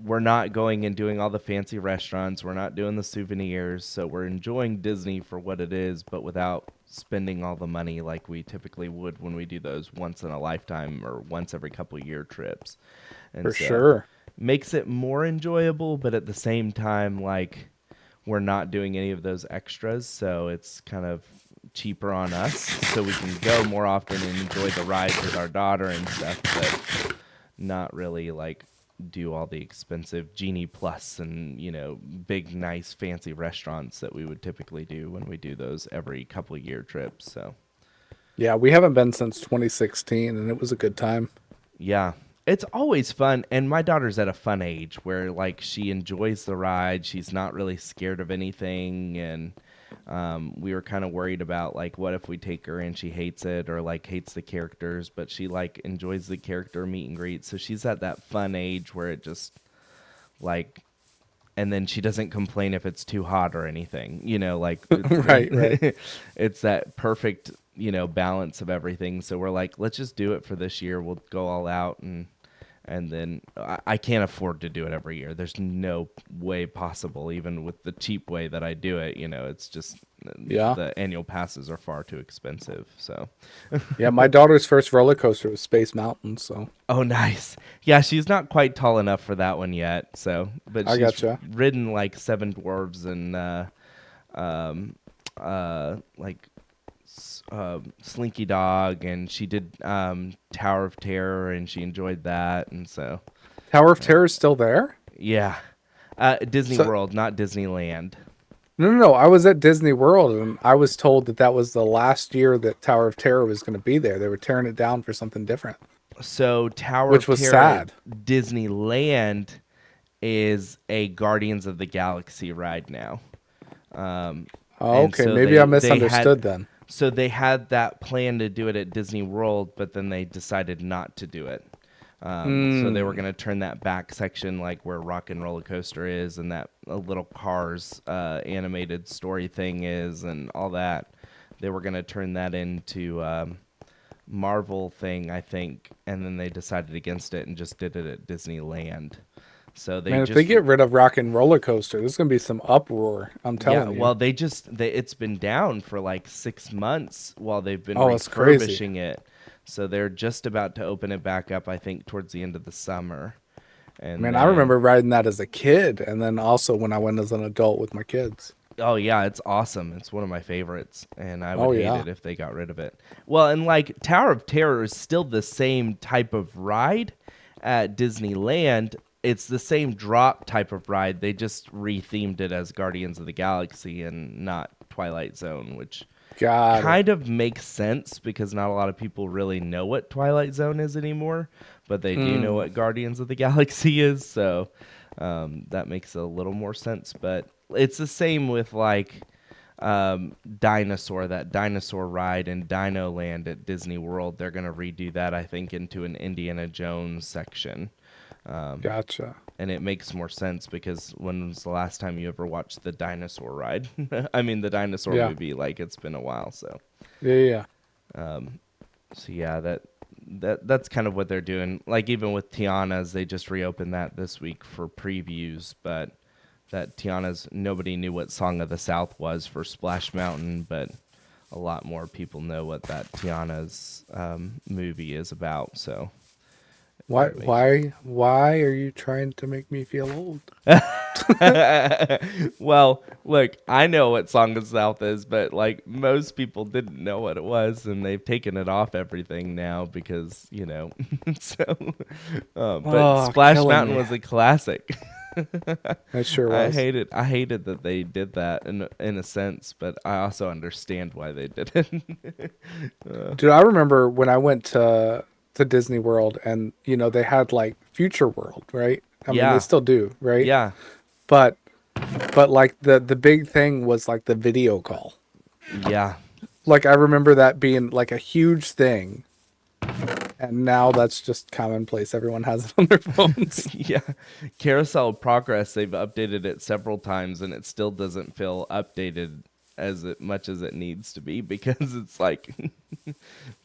we're not going and doing all the fancy restaurants. We're not doing the souvenirs. So we're enjoying Disney for what it is, but without spending all the money like we typically would when we do those once in a lifetime or once every couple year trips. And For so sure. makes it more enjoyable, but at the same time, like we're not doing any of those extras. So it's kind of cheaper on us. So we can go more often and enjoy the rides with our daughter and stuff, but not really like do all the expensive Genie Plus and big nice fancy restaurants that we would typically do when we do those every couple of year trips. So Yeah, we haven't been since 2016, and it was a good time. yeah, it's always fun, and my daughter's at a fun age where like she enjoys the ride. She's not really scared of anything, and we were kind of worried about like what if we take her and she hates it or like hates the characters, but she like enjoys the character meet and greet. So she's at that fun age where it just like and then she doesn't complain if it's too hot or anything. Like Right, right. it's that perfect, balance of everything. So we're like, let's just do it for this year. We'll go all out and then I can't afford to do it every year. There's no way possible, even with the cheap way that I do it. It's just Yeah. the annual passes are far too expensive. So, Yeah, my daughter's first roller coaster was Space Mountain, so oh, nice. Yeah, she's not quite tall enough for that one yet. So, but I she's gotcha. ridden like Seven Dwarves and um, like Slinky Dog, and she did Tower of Terror, and she enjoyed that, and so Tower of Terror is still there? yeah, Disney So World, not Disneyland. no. I was at Disney World, and I was told that that was the last year that Tower of Terror was going to be there. They were tearing it down for something different, So Tower which of was Terror at sad. Disneyland is a Guardians of the Galaxy ride now. Um, Oh, and okay, so maybe I they misunderstood had then. so they had that plan to do it at Disney World, but then they decided not to do it. So they were Mm, going to turn that back section, like where Rock and Roller Coaster is, and that little Cars animated story thing is, and all that. They were going to turn that into Marvel thing, I think, and then they decided against it and just did it at Disneyland. So they man, if they just get rid of Rock and Roller Coaster, there's going to be some uproar. I'm Yeah, telling you. well, it's been down for like 6 months while they've been Oh, it's crazy. refurbishing it. So they're just about to open it back up, I think, towards the end of the summer. And Man, I then, remember riding that as a kid, and then also when I went as an adult with my kids. oh yeah, it's awesome. It's one of my favorites, and I would Oh hate yeah. it if they got rid of it. Well, and like Tower of Terror is still the same type of ride at Disneyland. It's the same drop type of ride. They just rethemed it as Guardians of the Galaxy and not Twilight Zone, which Got it. kind of makes sense because not a lot of people really know what Twilight Zone is anymore, but they do know Mm. what Guardians of the Galaxy is, so that makes a little more sense. But it's the same with like Dinosaur, that dinosaur ride in Dino Land at Disney World. They're going to redo that, I think, into an Indiana Jones section. Gotcha. And it makes more sense because when was the last time you ever watched the dinosaur ride? I mean, the dinosaur Yeah. movie. Like it's been a while, so Yeah, yeah. so yeah, that's kind of what they're doing. Like even with Tiana's, they just reopened that this week for previews, but that Tiana's nobody knew what Song of the South was for Splash Mountain, but a lot more people know what that Tiana's movie is about. So Why it makes why are you trying to make me feel old? well, look, I know what Song of South is, but like most people didn't know what it was, and they've taken it off everything now because so. But Oh, Splash killing Mountain me. was a classic. It sure I was. hate it. I hated that they did that in a sense, but I also understand why they did it. Dude, I remember when I went to Disney World and they had like Future World, right? I mean, they Yeah, still do, right? yeah, But like the big thing was like the video call. yeah. Like I remember that being like a huge thing. And now that's just commonplace. Everyone has it on their phones. Yeah, Carousel Progress, they've updated it several times and it still doesn't feel updated much as it needs to be because it's like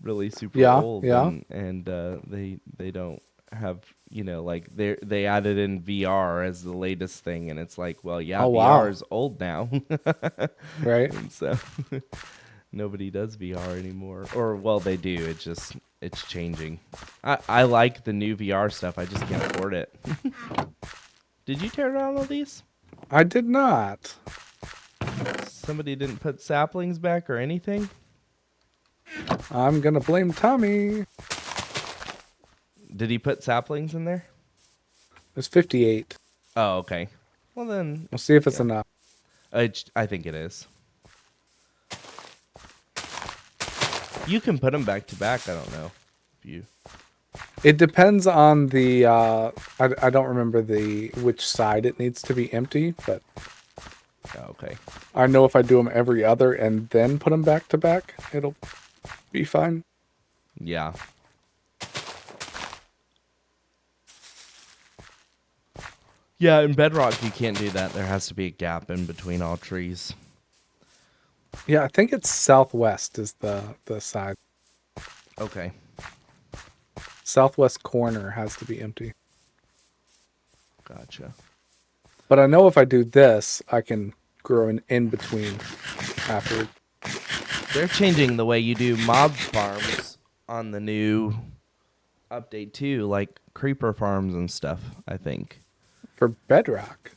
really super Yeah, old yeah. and they don't have like they added in VR as the latest thing and it's like, well, yeah, Oh VR wow. is old now. Right? And so nobody does VR anymore. Or well, they do. It's changing. I like the new VR stuff. I just can't afford it. Did you tear down all these? I did not. Somebody didn't put saplings back or anything? I'm gonna blame Tommy. Did he put saplings in there? There's 58. Oh, okay. Well then, We'll see if it's yeah. enough. I think it is. You can put them back to back. I don't know if you. It depends on the I don't remember which side it needs to be empty, but Oh, okay. I know if I do them every other and then put them back to back, it'll be fine. Yeah. Yeah, in Bedrock you can't do that. There has to be a gap in between all trees. Yeah, I think it's southwest is the side. Okay. Southwest corner has to be empty. Gotcha. But I know if I do this, I can grow an in between afterward. They're changing the way you do mob farms on the new update too, like creeper farms and stuff, I think. For Bedrock,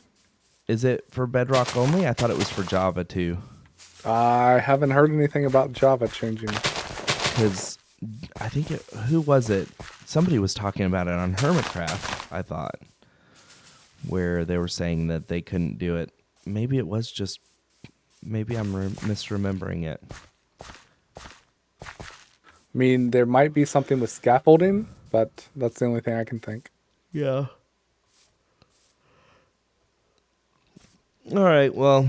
Is it for Bedrock only? I thought it was for Java too. I haven't heard anything about Java changing. Because I think who was it? Somebody was talking about it on Hermitcraft, I thought, where they were saying that they couldn't do it. Maybe it was just, maybe I'm misremembering it. I mean, there might be something with scaffolding, but that's the only thing I can think. Yeah. All right, well,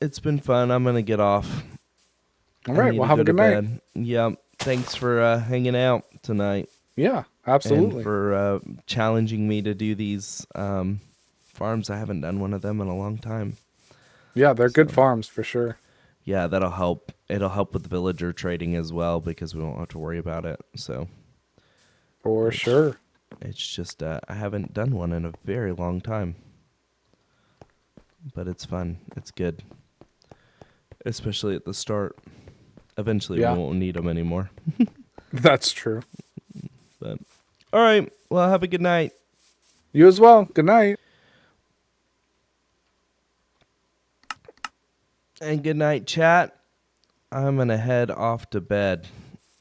it's been fun. I'm going to get off. All I right, need well, to have go a good to night. bed. Yep. Thanks for hanging out tonight. Yeah, absolutely. And for challenging me to do these farms. I haven't done one of them in a long time. Yeah, they're good So, farms for sure. yeah, that'll help. It'll help with the villager trading as well because we won't have to worry about it. So For sure. it's just I haven't done one in a very long time. But it's fun. It's good. Especially at the start. Eventually Yeah. we won't need them anymore. That's true. But all right. Well, have a good night. You as well. Good night. And good night, chat. I'm going to head off to bed.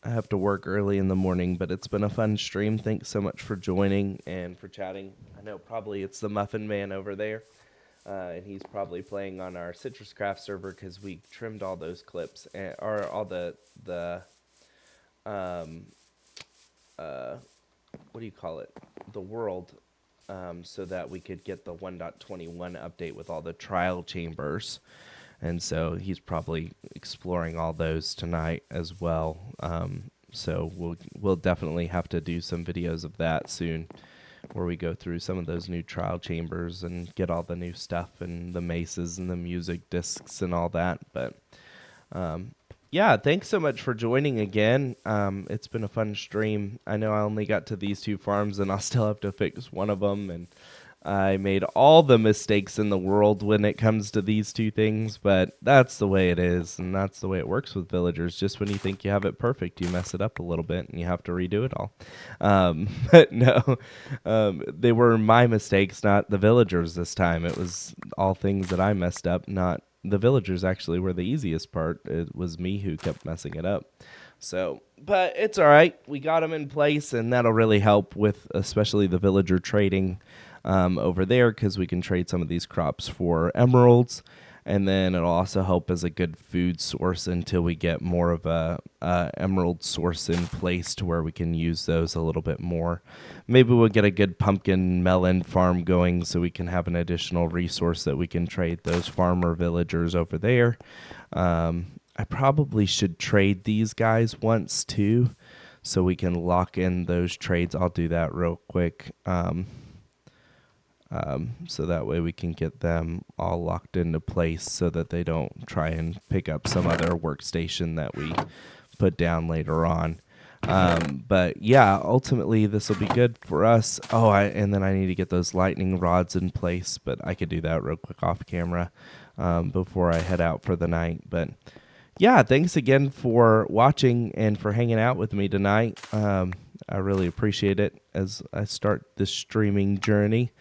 I have to work early in the morning, but it's been a fun stream. Thanks so much for joining and for chatting. I know probably it's the Muffin Man over there, and he's probably playing on our Citrus Craft server because we trimmed all those clips, or all the what do you call it? The world, so that we could get the 1.21 update with all the trial chambers. And so he's probably exploring all those tonight as well. So we'll definitely have to do some videos of that soon, where we go through some of those new trial chambers and get all the new stuff and the maces and the music discs and all that. But yeah, thanks so much for joining again. It's been a fun stream. I know I only got to these two farms, and I'll still have to fix one of them, and I made all the mistakes in the world when it comes to these two things, but that's the way it is, and that's the way it works with villagers. Just when you think you have it perfect, you mess it up a little bit, and you have to redo it all. But no, they were my mistakes, not the villagers this time. It was all things that I messed up, not the villagers actually were the easiest part. It was me who kept messing it up. So, but it's all right. We got them in place, and that'll really help with especially the villager trading over there because we can trade some of these crops for emeralds. And then it'll also help as a good food source until we get more of a emerald source in place to where we can use those a little bit more. Maybe we'll get a good pumpkin melon farm going so we can have an additional resource that we can trade those farmer villagers over there. I probably should trade these guys once too so we can lock in those trades. I'll do that real quick. So that way we can get them all locked into place so that they don't try and pick up some other workstation that we put down later on. But yeah, ultimately this will be good for us. Oh, and then I need to get those lightning rods in place, but I could do that real quick off camera before I head out for the night. But yeah, thanks again for watching and for hanging out with me tonight. I really appreciate it as I start this streaming journey.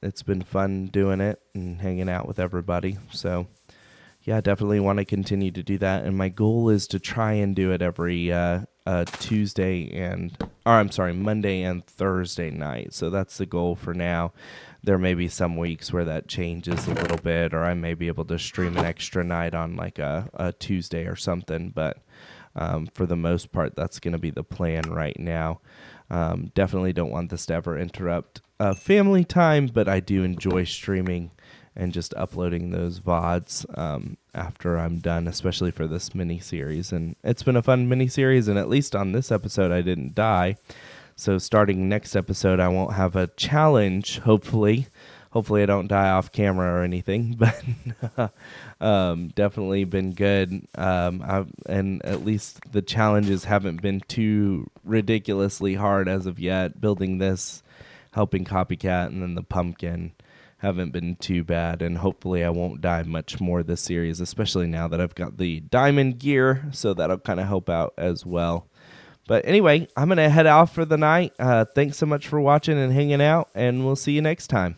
It's been fun doing it and hanging out with everybody. So yeah, definitely want to continue to do that. And my goal is to try and do it every Monday and Thursday night. So that's the goal for now. There may be some weeks where that changes a little bit, or I may be able to stream an extra night on like a Tuesday or something. But for the most part, that's going to be the plan right now. Definitely don't want this to ever interrupt family time, but I do enjoy streaming and just uploading those VODs after I'm done, especially for this mini-series. And it's been a fun mini-series, and at least on this episode, I didn't die. So starting next episode, I won't have a challenge, hopefully. Hopefully I don't die off camera or anything, but definitely been good. And at least the challenges haven't been too ridiculously hard as of yet. Building this, helping Copycat, and then the pumpkin haven't been too bad. And hopefully I won't die much more this series, especially now that I've got the diamond gear, so that'll kind of help out as well. But anyway, I'm going to head off for the night. Thanks so much for watching and hanging out, and we'll see you next time.